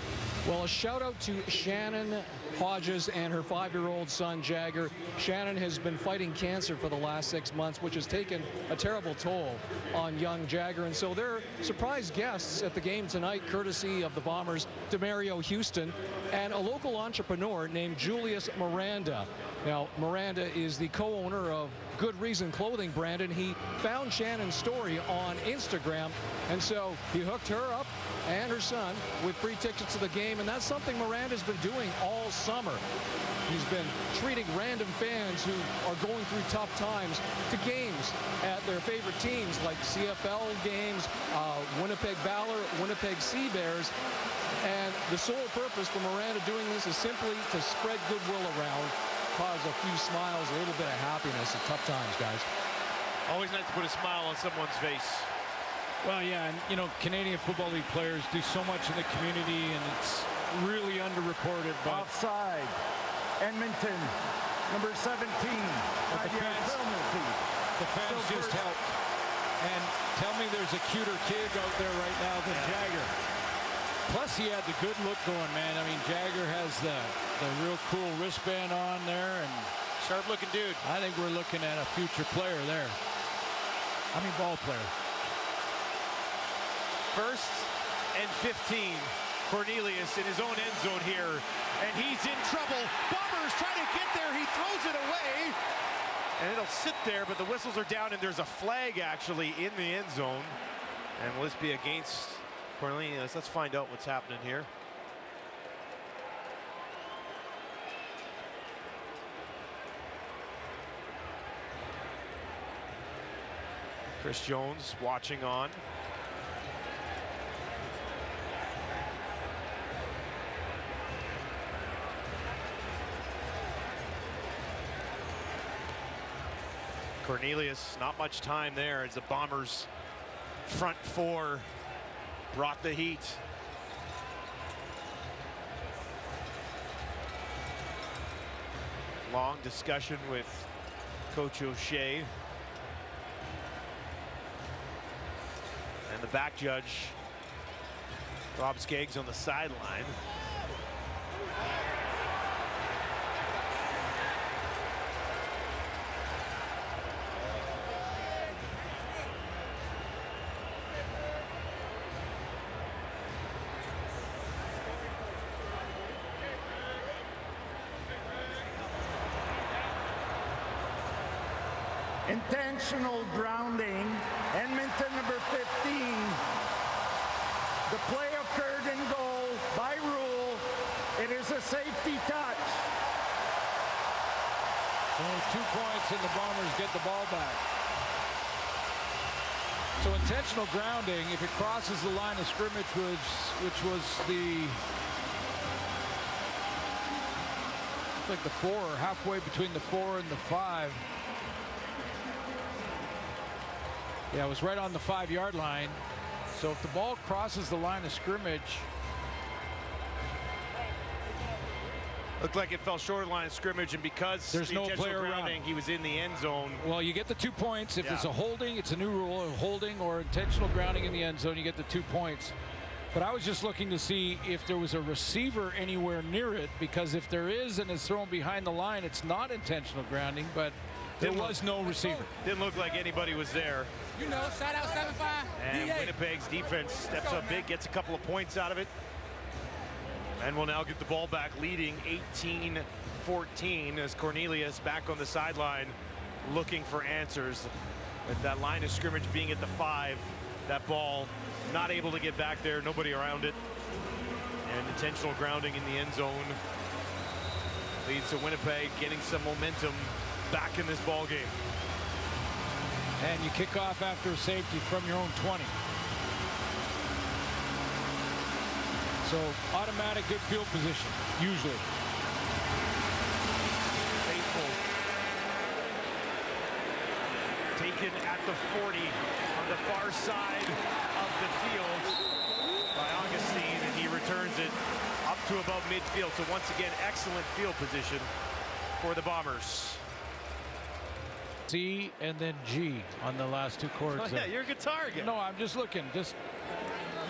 Well, a shout out to Shannon Hodges and her 5-year-old son Jagger. Shannon has been fighting cancer for the last 6 months, which has taken a terrible toll on young Jagger. And so they're surprise guests at the game tonight, courtesy of the Bombers, Demario Houston, and a local entrepreneur named Julius Miranda. Now, Miranda is the co-owner of Good Reason clothing brand, and he found Shannon's story on Instagram, and so he hooked her up and her son with free tickets to the game, and that's something Miranda's been doing all summer. He's been treating random fans who are going through tough times to games at their favorite teams like CFL games, Winnipeg Valor, Winnipeg Sea Bears, and the sole purpose for Miranda doing this is simply to spread goodwill around, cause a few smiles, a little bit of happiness at tough times, guys.
Always nice to put a smile on someone's face.
Well, yeah, and you know, Canadian Football League players do so much in the community, and it's really underreported. But
offside. Edmonton, number 17.
The fans just helped. And tell me there's a cuter kid out there right now than Jagger. Plus, he had the good look going, man. I mean, Jagger has the real cool wristband on there, and
sharp-looking dude.
I think we're looking at a future player there. I mean, ball player.
First and 15. Cornelius in his own end zone here, and he's in trouble. Bombers trying to get there. He throws it away, and it'll sit there, but the whistles are down, and there's a flag actually in the end zone. And will this be against Cornelius? Let's find out what's happening here. Chris Jones watching on. Cornelius, not much time there as the Bombers' front four brought the heat. Long discussion with Coach O'Shea. And the back judge, Rob Skaggs, on the sideline.
Intentional grounding, Edmonton number 15. The play occurred in goal by rule. It is a safety touch.
So 2 points and the Bombers get the ball back. So intentional grounding, if it crosses the line of scrimmage, which was the, like the 4, halfway between the 4 and the 5. Yeah, it was right on the 5-yard line. So if the ball crosses the line of scrimmage.
Looked like it fell short of the line of scrimmage, and because
there's
the
no
intentional
player
grounding,
around,
he was in the end zone.
Well, you get the 2 points. If
Yeah.
it's a holding, it's a new rule, a holding or intentional grounding in the end zone, you get the 2 points. But I was just looking to see if there was a receiver anywhere near it, because if there is and it's thrown behind the line, it's not intentional grounding, but there was no receiver.
Didn't look like anybody was there.
You know, shout out 7-5.
And Winnipeg's defense steps up big, gets a couple of points out of it. And will now get the ball back, leading 18-14 as Cornelius back on the sideline looking for answers. With that line of scrimmage being at the 5, that ball not able to get back there, nobody around it. And intentional grounding in the end zone leads to Winnipeg getting some momentum back in this ball game.
And you kick off after a safety from your own 20. So automatic good field position, usually.
Faithful. Taken at the 40 on the far side of the field by Augustine, and he returns it up to about midfield. So once again, excellent field position for the Bombers.
C and then G on the last 2 chords.
Oh, yeah, you're a guitar guy.
No, I'm just looking.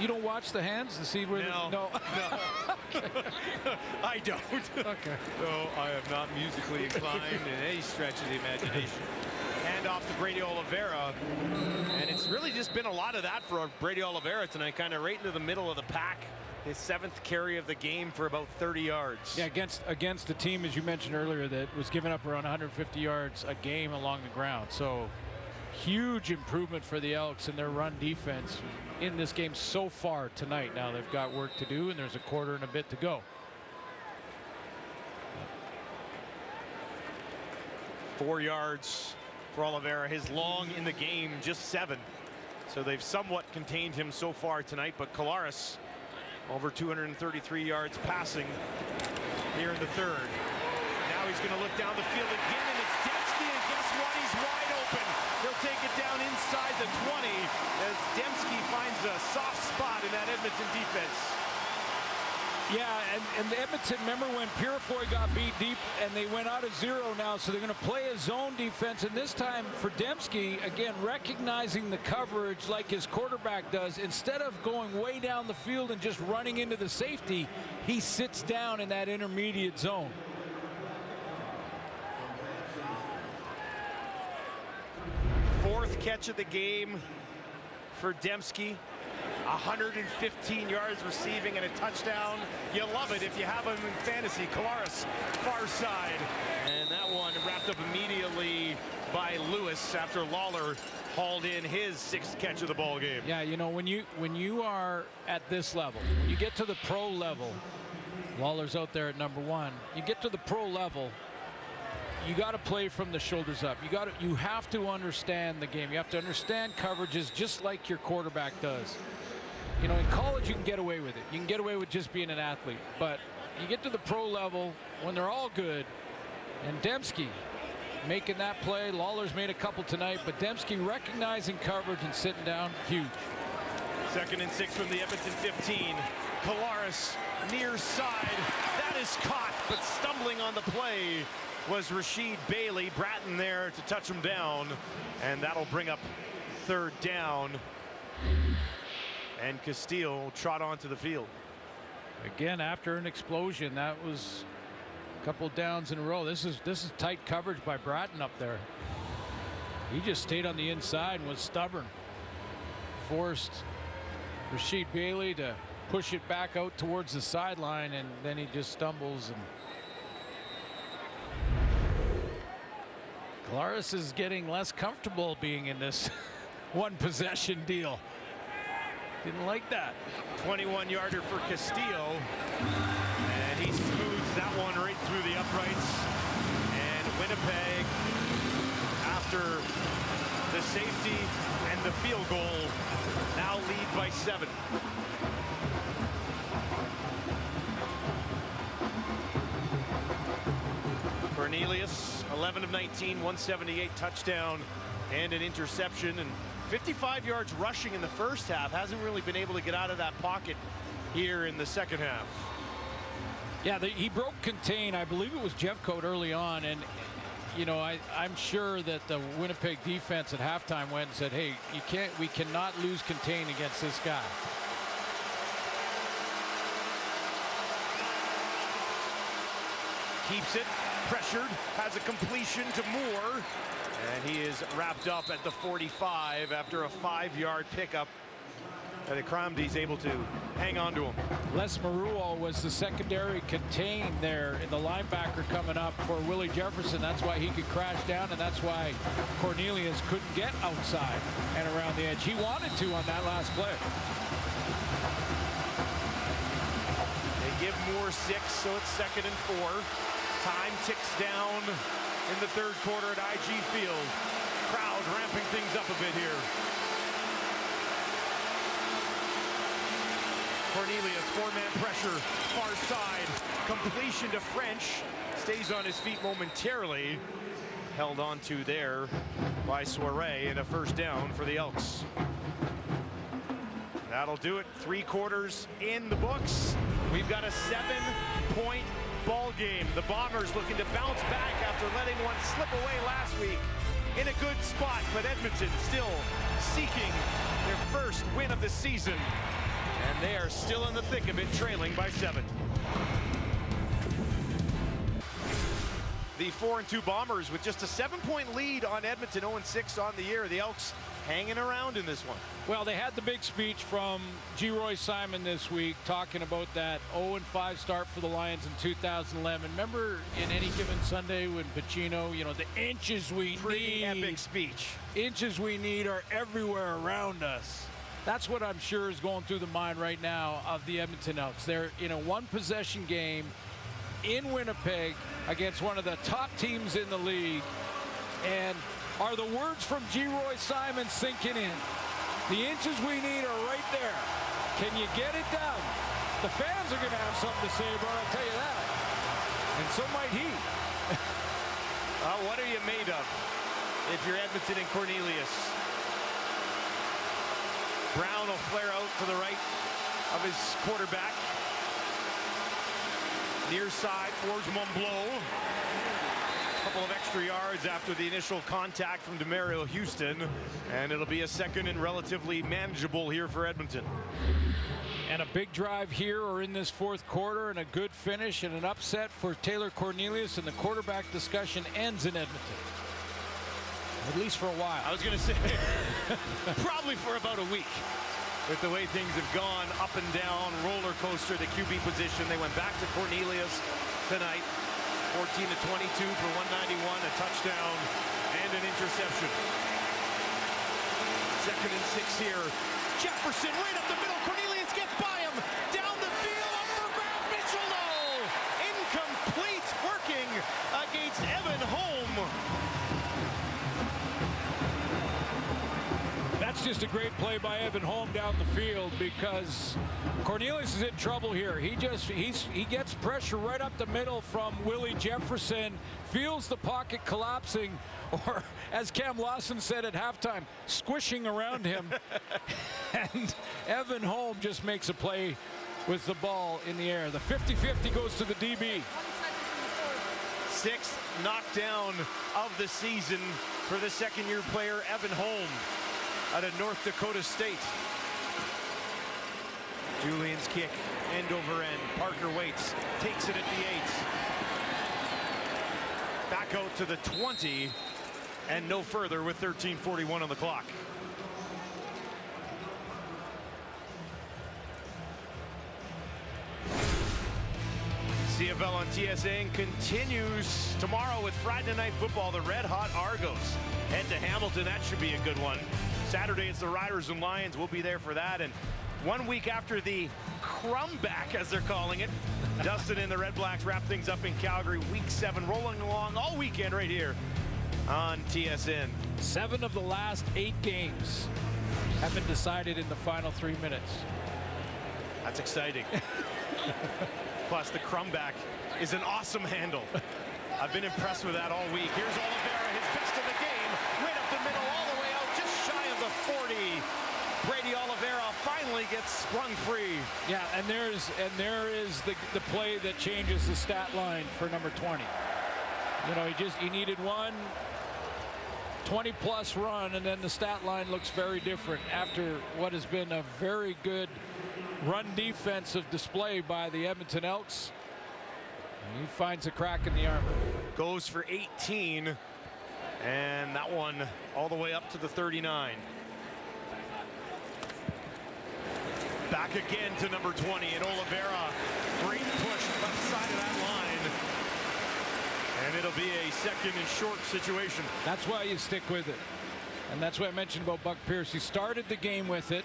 You don't watch the hands to see where
no. I don't.
Okay.
No, I am not musically inclined in any stretch of the imagination. Hand off to Brady Oliveira, and it's really just been a lot of that for Brady Oliveira tonight, kind of right into the middle of the pack. His 7th carry of the game for about 30 yards.
Yeah, against a team, as you mentioned earlier, that was giving up around 150 yards a game along the ground. So huge improvement for the Elks in their run defense in this game so far tonight. Now they've got work to do, and there's a quarter and a bit to go.
4 yards for Oliveira. His long in the game, just 7. So they've somewhat contained him so far tonight, but Kolaris over 233 yards passing here in the 3rd. Now he's going to look down the field again, and it's Dembski, and guess what? He's wide open. He'll take it down inside the 20 as Dembski finds a soft spot in that Edmonton defense.
Yeah, and Edmonton, remember when Purifoy got beat deep and they went out of 0 now, so they're going to play a zone defense, and this time for Dembski, again, recognizing the coverage like his quarterback does, instead of going way down the field and just running into the safety, he sits down in that intermediate zone.
Fourth catch of the game for Dembski. 115 yards receiving and a touchdown. You love it if you have him in fantasy. Kolaris, far side. And that one wrapped up immediately by Lewis after Lawler hauled in his 6th catch of the ball game.
Yeah, you know, when you are at this level, when you get to the pro level, Lawler's out there at number 1. You get to the pro level, you got to play from the shoulders up. You have to understand the game. You have to understand coverages just like your quarterback does. You know, in college you can get away with it. You can get away with just being an athlete. But you get to the pro level when they're all good, and Dembski making that play. Lawler's made a couple tonight, but Dembski recognizing coverage and sitting down, huge.
2nd and 6 from the Edmonton 15. Kolaris near side. That is caught, but stumbling on the play was Rasheed Bailey. Bratton there to touch him down, and that'll bring up 3rd down. And Castile will trot onto the field.
Again, after an explosion, that was a couple downs in a row. This is tight coverage by Bratton up there. He just stayed on the inside and was stubborn. Forced Rasheed Bailey to push it back out towards the sideline, and then he just stumbles. And Kolaris is getting less comfortable being in this one possession deal. Didn't like that.
21-yarder for Castillo, and he smooths that one right through the uprights. And Winnipeg, after the safety and the field goal, now lead by 7. Cornelius, 11 of 19, 178, touchdown and an interception, and 55 yards rushing in the first half. Hasn't really been able to get out of that pocket here in the second half.
Yeah, he broke contain. I believe it was Jeffcoat early on, and you know, I'm sure that the Winnipeg defense at halftime went and said, hey, we cannot lose contain against this guy.
Keeps it, pressured, has a completion to Moore, and he is wrapped up at the 45 after a 5-yard pickup. And Akramdi's able to hang on to him.
Les Maruo was the secondary contained there in the linebacker coming up for Willie Jefferson. That's why he could crash down, and that's why Cornelius couldn't get outside and around the edge. He wanted to on that last play.
They give Moore 6, so it's 2nd and 4. Time ticks down in the 3rd quarter at IG Field. Crowd ramping things up a bit here. Cornelius, 4-man pressure, far side, completion to French, stays on his feet momentarily, held on to there by Soiree, and a 1st down for the Elks. That'll do it. 3 quarters in the books. We've got a 7-point ball game. The Bombers looking to bounce back after letting one slip away last week. In a good spot, but Edmonton still seeking their first win of the season. And they are still in the thick of it, trailing by 7. The 4-2 Bombers with just a 7-point lead on Edmonton, 0-6 on the year. The Elks hanging around in this one.
Well, they had the big speech from G. Roy Simon this week talking about that 0-5 start for the Lions in 2011. Remember in Any Given Sunday when Pacino, you know, the inches we need.
Epic speech.
Inches we need are everywhere around us. That's what I'm sure is going through the mind right now of the Edmonton Elks. They're in a 1-possession game in Winnipeg against one of the top teams in the league. And are the words from G. Roy Simon sinking in? The inches we need are right there. Can you get it done? The fans are going to have something to say about it, I'll tell you that. And so might he.
What are you made of if you're Edmonton and Cornelius? Brown will flare out to the right of his quarterback. Near side towards Montbleau. A couple of extra yards after the initial contact from DeMario Houston. And it'll be a 2nd and relatively manageable here for Edmonton.
And a big drive here or in this 4th quarter, and a good finish and an upset for Taylor Cornelius, and the quarterback discussion ends in Edmonton. At least for a while.
I was going to say, probably for about a week. with the way things have gone, up and down, roller coaster, the QB position. They went back to Cornelius tonight, 14 to 22 for 191, a touchdown and an interception. 2nd and 6 here. Jefferson right up the middle. Cornelius gets by him. Down the field, up for grabs. Mitchell, no! Incomplete, working against Evan Holm.
That's just a great play by Evan Holm down the field, because Cornelius is in trouble here. He gets pressure right up the middle from Willie Jefferson, feels the pocket collapsing, or as Cam Lawson said at halftime, squishing around him. And Evan Holm just makes a play with the ball in the air. The 50-50 goes to the DB.
6th knockdown of the season for the second-year player Evan Holm out of North Dakota State. Julian's kick, end over end. Parker waits, takes it at the 8. Back out to the 20, and no further with 13:41 on the clock. CFL on TSN continues tomorrow with Friday Night Football. The Red Hot Argos head to Hamilton. That should be a good one. Saturday, it's the Riders and Lions. We'll be there for that. And 1 week after the crumback, as they're calling it, Dustin and the Red Blacks wrap things up in Calgary. Week 7 rolling along all weekend right here on TSN.
7 of the last 8 games have been decided in the final 3 minutes.
That's exciting. Plus, the crumback is an awesome handle. I've been impressed with that all week. Here's Oliveira, his best of the game, right up the middle, all the way out, just shy of the 40. Brady Oliveira finally gets sprung free.
Yeah, and there is the play that changes the stat line for number 20. You know, he needed one 20-plus run, and then the stat line looks very different after what has been a very good run defensive display by the Edmonton Elks. He finds a crack in the armor.
Goes for 18, and that one all the way up to the 39. Back again to number 20, and Oliveira, great push left side of that line. And it'll be a 2nd and short situation.
That's why you stick with it. And that's what I mentioned about Buck Pierce. He started the game with it,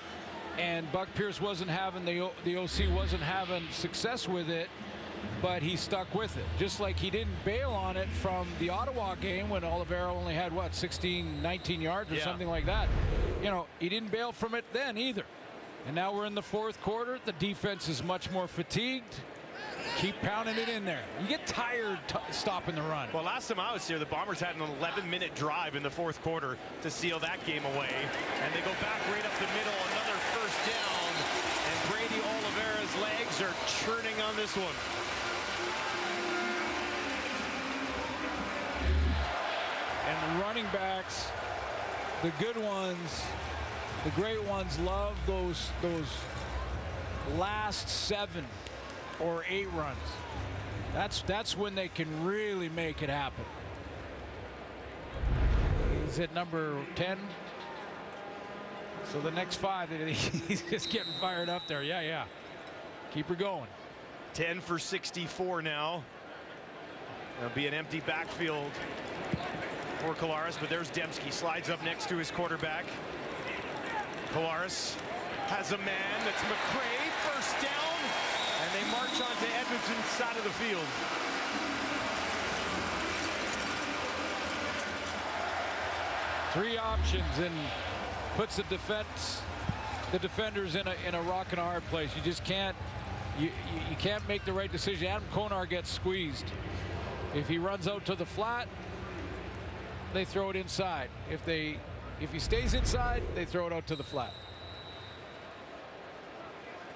and Buck Pierce wasn't having, the OC wasn't having success with it, but he stuck with it. Just like he didn't bail on it from the Ottawa game when Oliveira only had, 19 yards or something like that. You know, he didn't bail from it then either. And now we're in the 4th quarter. The defense is much more fatigued. Keep pounding it in there. You get tired stopping the run.
Well, last time I was here, the Bombers had an 11-minute drive in the 4th quarter to seal that game away. And they go back right up the middle, another 1st down. And Brady Oliveira's legs are churning on this one.
And the running backs, the good ones, the great ones, love those last 7 or 8 runs. That's when they can really make it happen. He's at number 10. So the next 5, he's just getting fired up there. Yeah. Keep her going.
10 for 64 now. There'll be an empty backfield for Collaros, but there's Dembski, slides up next to his quarterback. Collaros has a man, that's McCray, 1st down, and they march onto Edmonton's side of the field.
Three options, and puts the defenders in a rock and a hard place. You just can't, you can't make the right decision. Adam Konar gets squeezed. If he runs out to the flat, they throw it inside. If he stays inside, they throw it out to the flat.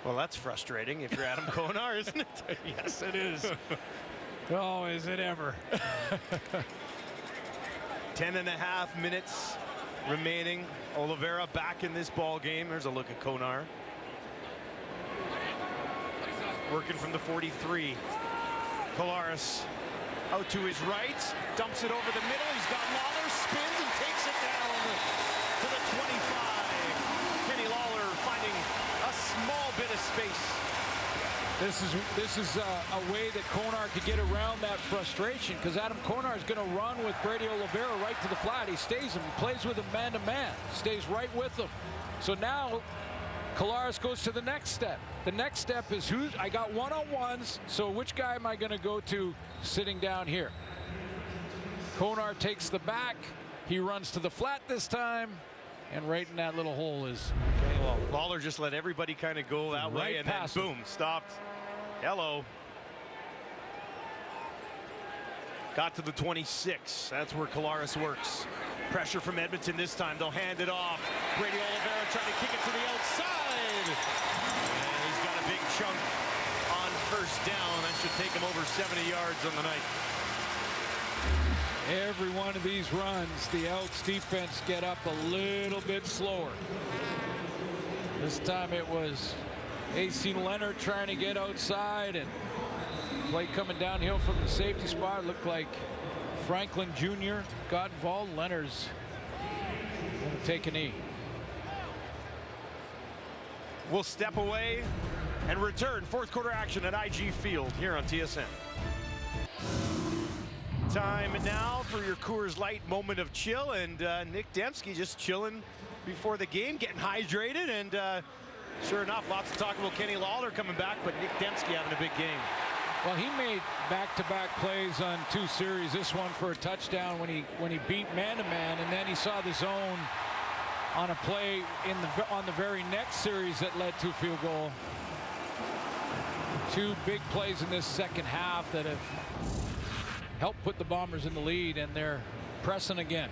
Well, that's frustrating if you're Adam Konar, isn't it?
Yes, it is. Oh, is it ever?
10.5 minutes remaining. Oliveira back in this ball game. There's a look at Konar. Working from the 43. Collaros out to his right, dumps it over the middle. He's got Lawler, spins and takes it down to the 25. Kenny Lawler finding small bit of space.
This is a way that Konar could get around that frustration, because Adam Konar is going to run with Brady Oliveira right to the flat. He stays him, plays with him man-to-man, stays right with him. So now Collaros goes to the next step. The next step is I got one-on-ones, so which guy am I going to go to sitting down here? Konar takes the back. He runs to the flat this time, and right in that little hole is Kenny Lawler.
Lawler just let everybody kind of go that way, and then boom, stopped. Hello. Got to the 26. That's where Collaros works. Pressure from Edmonton this time. They'll hand it off. Brady Oliveira trying to kick it to the outside. And he's got a big chunk on first down. That should take him over 70 yards on the night.
Every one of these runs, the Elks defense get up a little bit slower. This time it was AC Leonard trying to get outside, and play coming downhill from the safety spot. Looked like Franklin Jr. got involved. Leonard's going to take a knee.
We'll step away and return. Fourth quarter action at IG Field here on TSN. Time now for your Coors Light moment of chill, and Nick Dembski just chilling before the game, getting hydrated, and sure enough, lots to talk about Kenny Lawler coming back, but Nick Dembski having a big game.
Well, he made back-to-back plays on 2 series. This one for a touchdown when he beat man-to-man, and then he saw the zone on a play on the very next series that led to a field goal. 2 big plays in this second half that have helped put the Bombers in the lead, and they're pressing again.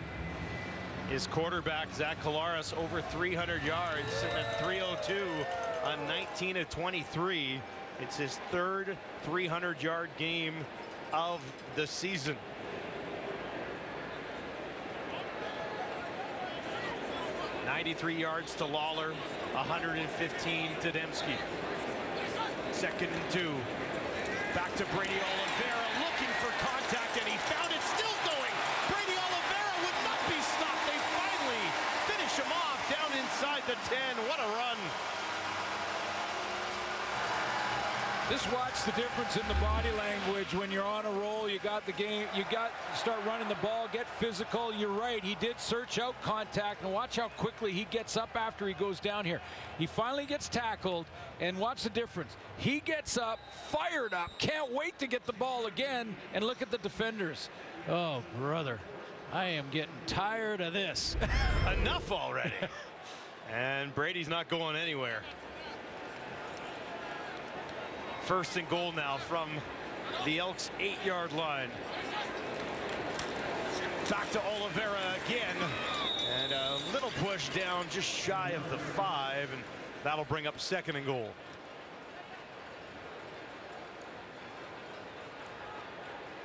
His quarterback, Zach Collaros, over 300 yards, sitting at 302 on 19 of 23. It's his third 300-yard game of the season. $93 yards to Lawler, 115 to Dembski. 2nd and 2. Back to Brady Oliveira, looking for contact, and he found it, still going. Brady Oliveira would not be stopped. They finally finish him off down inside the 10. What a run.
Just watch the difference in the body language when you're on a roll. You got the game. You got to start running the ball, get physical. You're right. He did search out contact, and watch how quickly he gets up after he goes down here. He finally gets tackled, and watch the difference. He gets up, fired up, can't wait to get the ball again, and look at the defenders. Oh, brother, I am getting tired of this.
Enough already. And Brady's not going anywhere. 1st and goal now from the Elks' 8-yard line. Back to Oliveira again, and a little push down just shy of the 5, and that'll bring up 2nd and goal.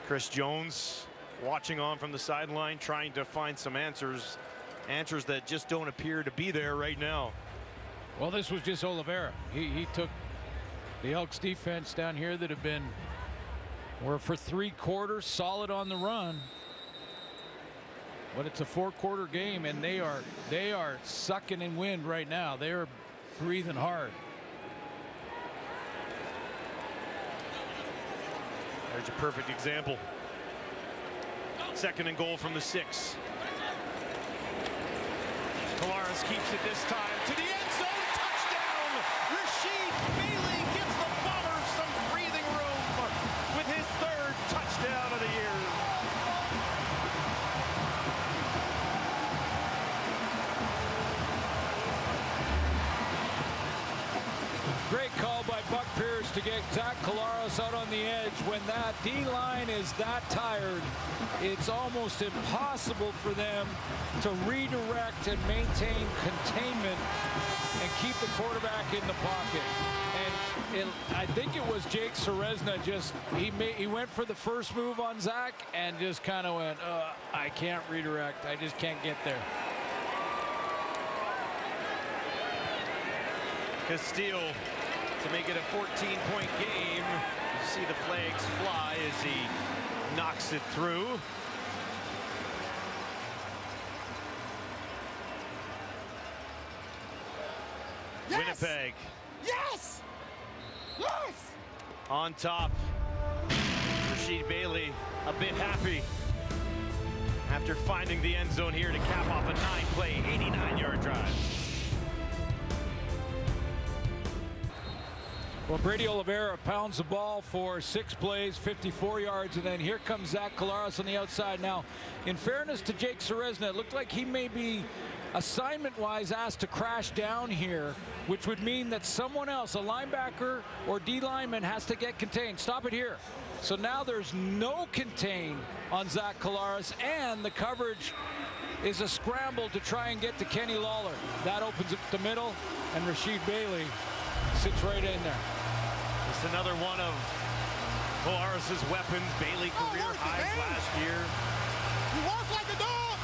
Chris Jones watching on from the sideline, trying to find some answers that just don't appear to be there right now.
Well, this was just Oliveira. He took the Elks defense down here that were for 3 quarters solid on the run. But it's a 4-quarter game, and they are sucking in wind right now. They're breathing hard.
There's a perfect example. 2nd and goal from the 6. Collaros keeps it this time to the end zone. Touchdown! Rashid Bailey gives the Bombers some breathing room with his 3rd touchdown of the year.
Great call by Buck Pierce to get Zach Collaros out on the edge. When that D-line is that tired, it's almost impossible for them to redirect and maintain containment and keep the quarterback in the pocket. And I think it was Jake Serezna, he went for the first move on Zach and just kind of went, I can't redirect. I just can't get there.
Castile to make it a 14-point game. You see the flags fly as he knocks it through. Yes! Winnipeg
Yes! Yes!
On top, Rasheed Bailey a bit happy after finding the end zone here to cap off a 9-play, 89-yard drive.
Well, Brady Oliveira pounds the ball for 6 plays, 54 yards, and then here comes Zach Collaros on the outside. Now, in fairness to Jake Ceresna, it looked like he may be assignment-wise asked to crash down here, which would mean that someone else, a linebacker or D lineman, has to get contained. Stop it here. So now there's no contain on Zach Collaros, and the coverage is a scramble to try and get to Kenny Lawler. That opens up the middle, and Rasheed Bailey sits right in there.
It's another one of Collaros' weapons. Bailey career highs last year.
You walk like a dog!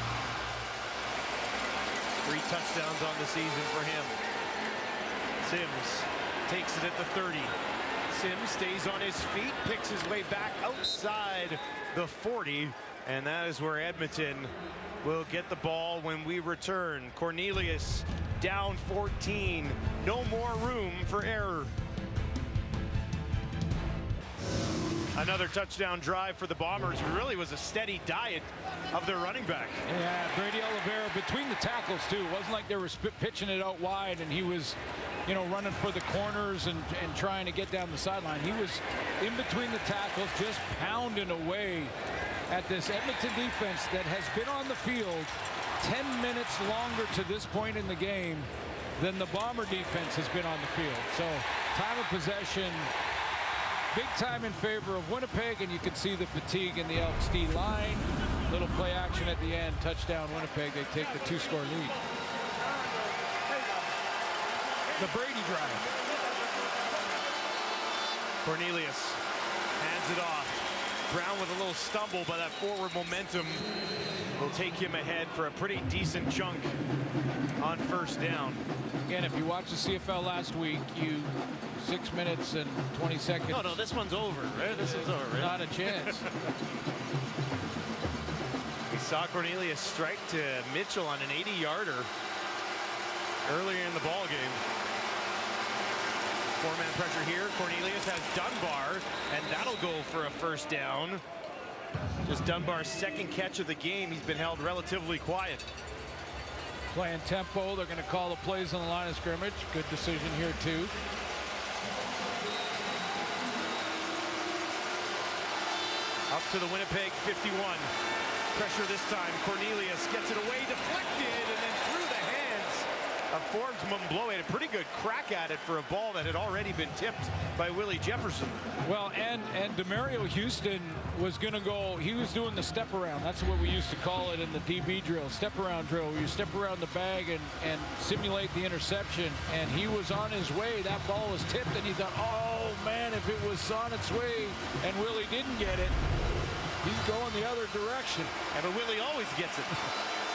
3 touchdowns on the season for him. Sims takes it at the 30. Sims stays on his feet, picks his way back outside the 40, and that is where Edmonton will get the ball when we return. Cornelius down 14. No more room for error. Another touchdown drive for the Bombers. It really was a steady diet of their running back.
Yeah, Brady Oliveira between the tackles too. It wasn't like they were pitching it out wide and he was, you know, running for the corners and trying to get down the sideline. He was in between the tackles, just pounding away at this Edmonton defense that has been on the field 10 minutes longer to this point in the game than the Bomber defense has been on the field. So time of possession, big time in favor of Winnipeg, and you can see the fatigue in the Elks D line. Little play action at the end, touchdown Winnipeg. They take the 2-score lead. The Brady drive.
Cornelius hands it off. Brown with a little stumble, but that forward momentum will take him ahead for a pretty decent chunk on first down.
Again, if you watched the CFL last week, 6 minutes and 20 seconds.
No, this one's over, right? This is over, right?
Not a chance.
We saw Cornelius strike to Mitchell on an 80-yarder earlier in the ball game. 4-man pressure here. Cornelius has Dunbar, and that'll go for a first down. Just Dunbar's second catch of the game. He's been held relatively quiet.
Playing tempo. They're going to call the plays on the line of scrimmage. Good decision here, too.
Up to the Winnipeg 51. Pressure this time. Cornelius gets it away, deflected, and then through the hands of Forbes Mumblow. Had a pretty good crack at it for a ball that had already been tipped by Willie Jefferson.
Well, and DeMario Houston was going to go, he was doing the step around. That's what we used to call it in the DB drill, step around drill, where you step around the bag and simulate the interception. And he was on his way. That ball was tipped, and he thought, oh, man, if it was on its way and Willie didn't get it, he's going the other direction.
And Willie always gets it.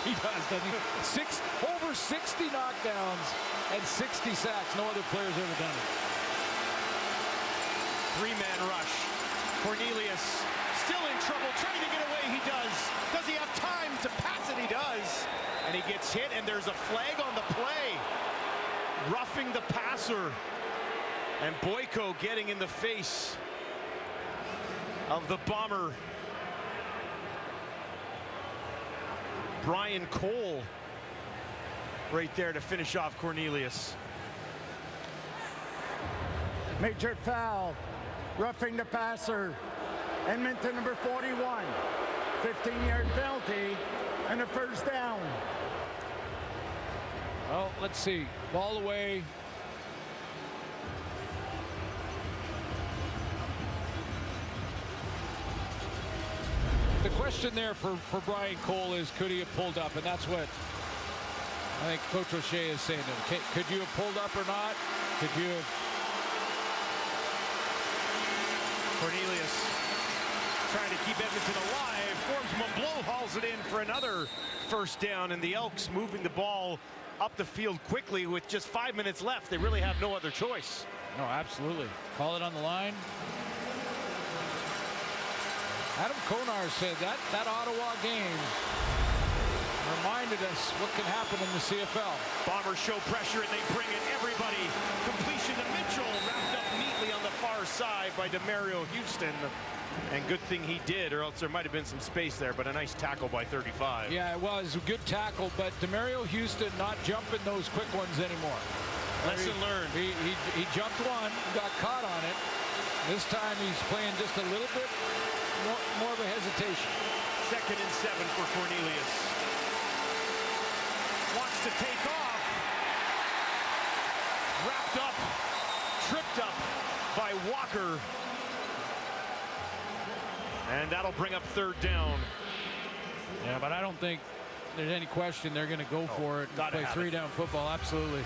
He does, doesn't he? Over 60 knockdowns and 60 sacks. No other player's ever done it.
3-man rush. Cornelius still in trouble, trying to get away. He does. Does he have time to pass it? He does. And he gets hit, and there's a flag on the play. Roughing the passer. And Boyko getting in the face of the Bomber. Brian Cole right there to finish off Cornelius.
Major foul, roughing the passer. Edmonton number 41, 15-yard penalty, and a first down.
Well, let's see. Ball away. The question there for Brian Cole is, could he have pulled up? And that's what I think Coach O'Shea is saying to him. Could you have pulled up or not? Could you have?
Cornelius trying to keep Edmonton alive. Forbes Mumblow hauls it in for another first down, and the Elks moving the ball up the field quickly with just 5 minutes left. They really have no other choice.
No, absolutely. Call it on the line. Adam Konar said that Ottawa game reminded us what can happen in the CFL.
Bombers show pressure, and they bring it. Everybody. Completion completion to Mitchell, wrapped up neatly on the far side by Demario Houston. And good thing he did, or else there might have been some space there, but a nice tackle by 35.
Yeah, it was a good tackle, but Demario Houston not jumping those quick ones anymore.
Lesson learned.
He jumped one, got caught on it. This time he's playing just a little bit more of a hesitation.
2nd and 7 for Cornelius. Wants to take off. Wrapped up, tripped up by Walker. And that'll bring up 3rd down.
Yeah, but I don't think there's any question they're going to go for it and play 3-down football. Absolutely.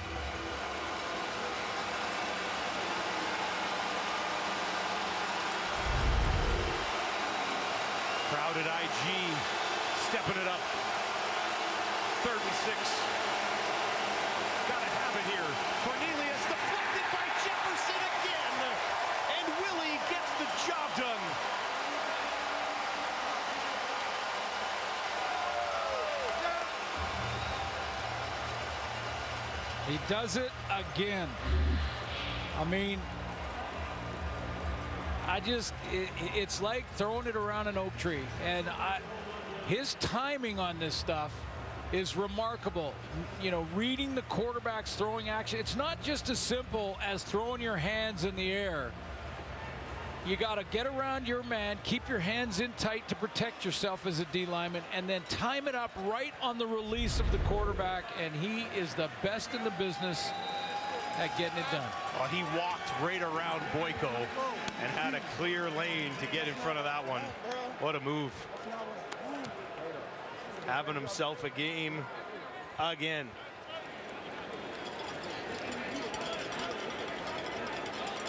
Crowded IG, stepping it up. 3rd and 6. Gotta have it here. Cornelius deflected by Jefferson again. And Willie gets the job done.
He does it again. I mean, it's like throwing it around an oak tree. And his timing on this stuff is remarkable. You know, reading the quarterback's throwing action. It's not just as simple as throwing your hands in the air. You got to get around your man, keep your hands in tight to protect yourself as a D lineman, and then time it up right on the release of the quarterback, and he is the best in the business at getting it done.
Well, he walked right around Boyko and had a clear lane to get in front of that one. What a move. Having himself a game again.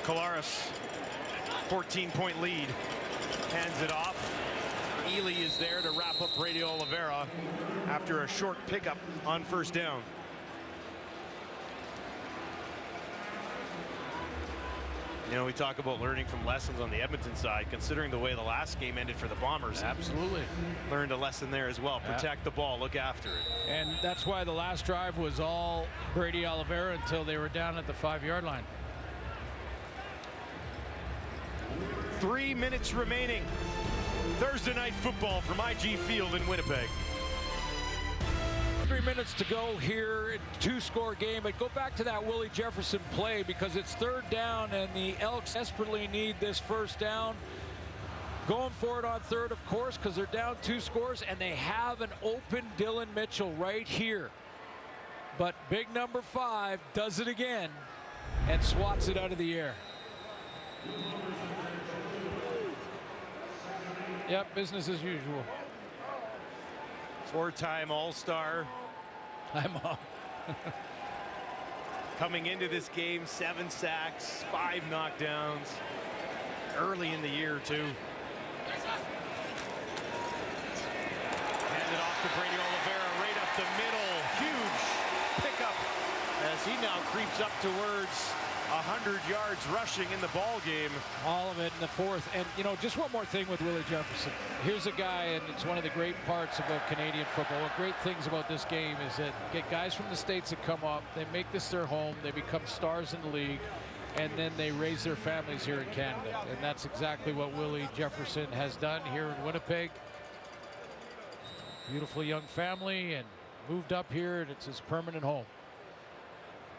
Collaros, 14-point lead, hands it off. Ely is there to wrap up Brady Oliveira after a short pickup on 1st down. You know, we talk about learning from lessons on the Edmonton side, considering the way the last game ended for the Bombers.
Absolutely.
Learned a lesson there as well. Protect the ball, look after it.
And that's why the last drive was all Brady Oliveira until they were down at the 5-yard line.
3 minutes remaining. Thursday night football from IG Field in Winnipeg.
3 minutes to go here, 2-score game. But go back to that Willie Jefferson play, because it's 3rd down and the Elks desperately need this 1st down. Going for it on 3rd, of course, because they're down 2 scores and they have an open Dylan Mitchell right here. But big number 5 does it again and swats it out of the air. Yep, business as usual.
4-time All-Star.
I'm up.
Coming into this game, 7 sacks, 5 knockdowns. Early in the year, too. Handed off to Brady Oliveira right up the middle. Huge pickup as he now creeps up towards 100 yards rushing in the ball game.
All of it in the 4th. And, you know, just one more thing with Willie Jefferson. Here's a guy, and it's one of the great parts about Canadian football. What great things about this game is that get guys from the States that come up, they make this their home, they become stars in the league, and then they raise their families here in Canada. And that's exactly what Willie Jefferson has done here in Winnipeg. Beautiful young family, and moved up here, and it's his permanent home.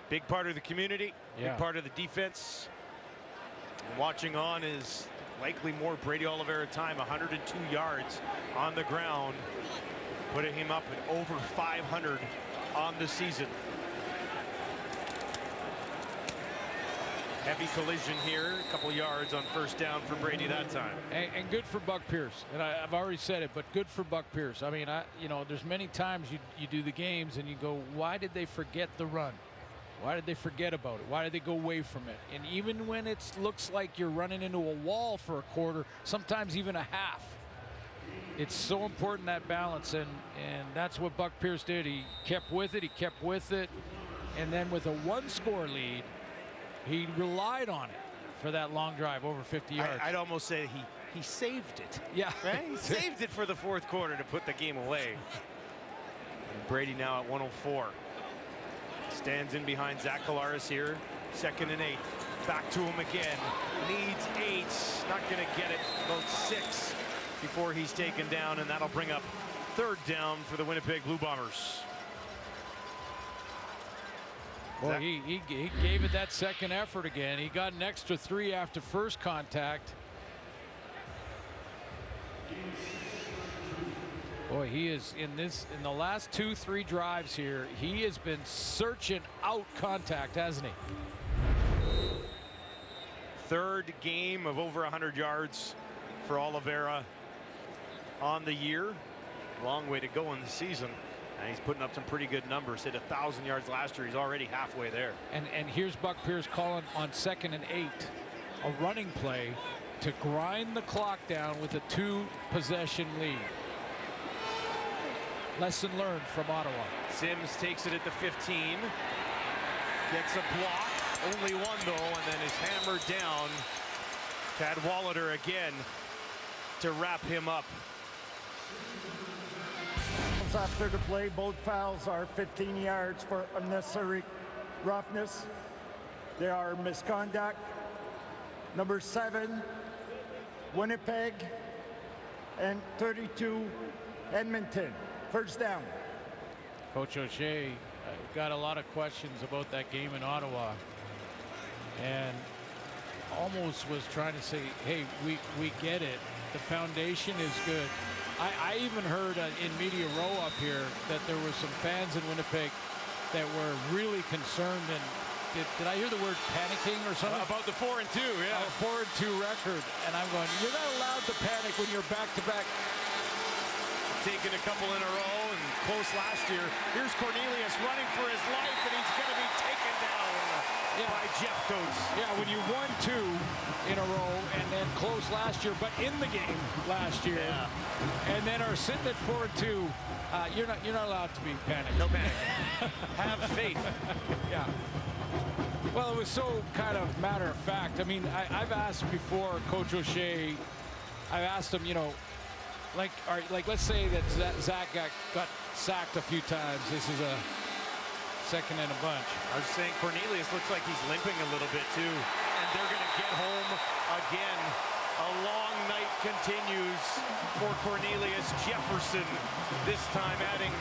Big part of the community,
yeah.
Big part of the defense. And watching on is likely more Brady Oliveira time, 102 yards on the ground, putting him up at over 500 on the season. Heavy collision here, a couple yards on 1st down for Brady that time.
And good for Buck Pierce. And I've already said it, but good for Buck Pierce. I mean, you know, there's many times you do the games and you go, why did they forget the run? Why did they forget about it? Why did they go away from it? And even when it looks like you're running into a wall for a quarter, sometimes even a half, it's so important, that balance. And that's what Buck Pierce did. He kept with it. He kept with it. And then with a 1-score lead, he relied on it for that long drive over 50 yards.
I'd almost say he saved it.
Yeah.
Right? He saved it for the 4th quarter to put the game away. And Brady now at 104. Stands in behind Zach Collaros here. 2nd and 8. Back to him again. Needs 8. Not going to get it. About 6 before he's taken down, and that'll bring up 3rd down for the Winnipeg Blue Bombers.
Well, he gave it that second effort again. He got an extra 3 after first contact. Boy, he is in the last 2-3 drives here. He has been searching out contact, hasn't he?
3rd game of over 100 yards for Oliveira on the year. Long way to go in the season. And he's putting up some pretty good numbers. Hit 1,000 yards last year. He's already halfway there.
And here's Buck Pierce calling on 2nd and 8, a running play to grind the clock down with a 2-possession lead. Lesson learned from Ottawa.
Sims takes it at the 15. Gets a block. Only one, though, and then is hammered down. Cadwallader again to wrap him up.
After the play, both fouls are 15 yards for unnecessary roughness. They are misconduct. Number 7, Winnipeg, and 32, Edmonton. 1st down.
Coach O'Shea got a lot of questions about that game in Ottawa, and almost was trying to say, hey, we get it. The foundation is good. I even heard in Media Row up here that there were some fans in Winnipeg that were really concerned. And did I hear the word panicking or something?
About the 4-2, yeah.
4-2 record. And I'm going, you're not allowed to panic when you're back-to-back.
Taking a couple in a row and close last year. Here's Cornelius running for his life, and he's going to be taken down by Jeff Coates.
Yeah, when you won 2 in a row and then close last year, but in the game last year, and then are sitting at 4-2, you're not allowed to be panicked.
No panic. Have faith.
Yeah. Well, it was so kind of matter of fact. I mean, I've asked before Coach O'Shea. I've asked him, you know, like let's say that Zach got sacked a few times. This is a 2nd and a bunch.
I was saying Cornelius looks like he's limping a little bit too, and they're going to get home again. A long night continues for Cornelius Jefferson, this time adding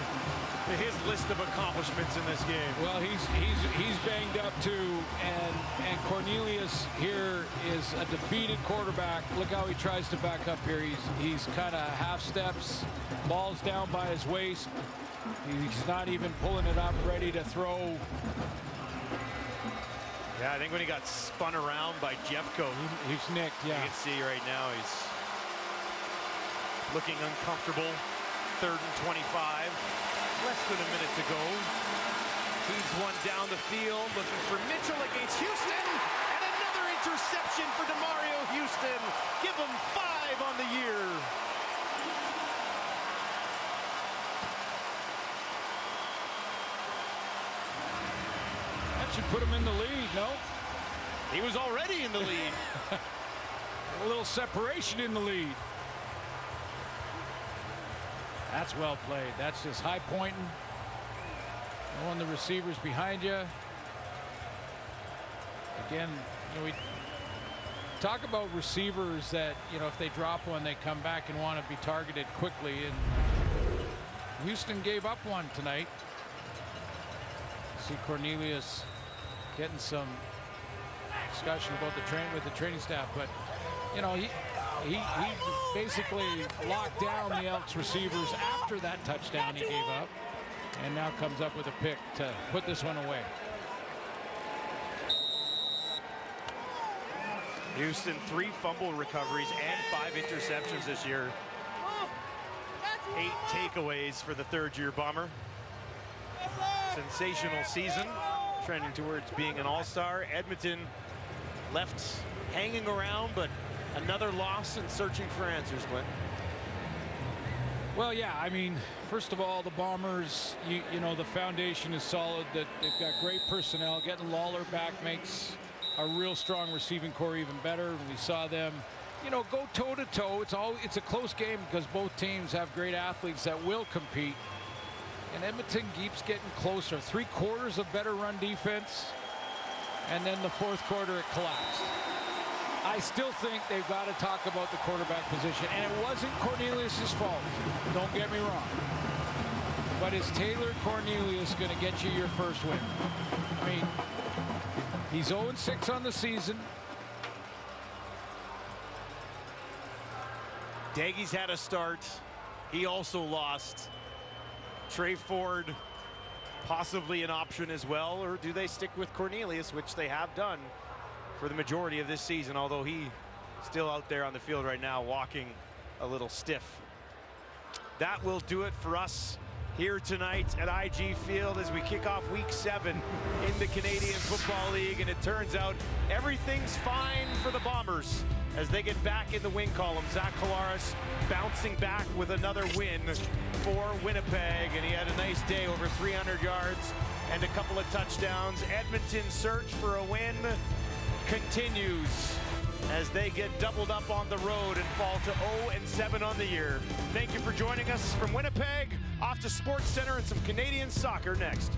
to his list of accomplishments in this game.
Well, he's banged up too, and Cornelius here is a defeated quarterback. Look how he tries to back up here. He's kind of half steps, ball's down by his waist. He's not even pulling it up, ready to throw.
Yeah, I think when he got spun around by Jeffco,
he's nicked. Yeah,
you can see right now he's looking uncomfortable. 3rd and 25, less than a minute to go. He's one down the field, looking for Mitchell against Houston, and another interception for DeMario Houston. Give him 5 on the year.
Should put him in the lead, no?
He was already in the lead.
A little separation in the lead. That's well played. That's just high pointing. Knowing the receivers behind you. Again, you know, we talk about receivers that, you know, if they drop one, they come back and want to be targeted quickly. And Houston gave up one tonight. See Cornelius getting some discussion about the training staff, but you know, he basically locked down the Elks receivers after that touchdown he gave up, and now comes up with a pick to put this one away.
Houston 3 fumble recoveries and 5 interceptions this year. 8 takeaways for the 3rd-year Bomber. Sensational season, trending towards being an all-star. Edmonton left hanging around, but another loss and searching for answers, Glenn.
Well, yeah, I mean, first of all, the Bombers, you know, the foundation is solid. That they've got great personnel. Getting Lawler back makes a real strong receiving core even better. We saw them, you know, go toe-to-toe. It's a close game because both teams have great athletes that will compete. And Edmonton keeps getting closer. 3/4 of better run defense. and then the fourth quarter it collapsed. I still think they've got to talk about the quarterback position, and it wasn't Cornelius' fault. Don't get me wrong. But is Taylor Cornelius going to get you your first win? I mean, he's 0-6 on the season.
Daggie's had a start. He also lost. Trey Ford, possibly an option as well, or do they stick with Cornelius, which they have done for the majority of this season, although he's still out there on the field right now walking a little stiff. That will do it for us here tonight at IG Field as we kick off week 7 in the Canadian Football League, and it turns out everything's fine for the Bombers as they get back in the win column. Zach Collaros bouncing back with another win for Winnipeg, and he had a nice day, over 300 yards and a couple of touchdowns. Edmonton's search for a win continues as they get doubled up on the road and fall to 0-7 on the year. Thank you for joining us from Winnipeg. Off to SportsCenter and some Canadian soccer next.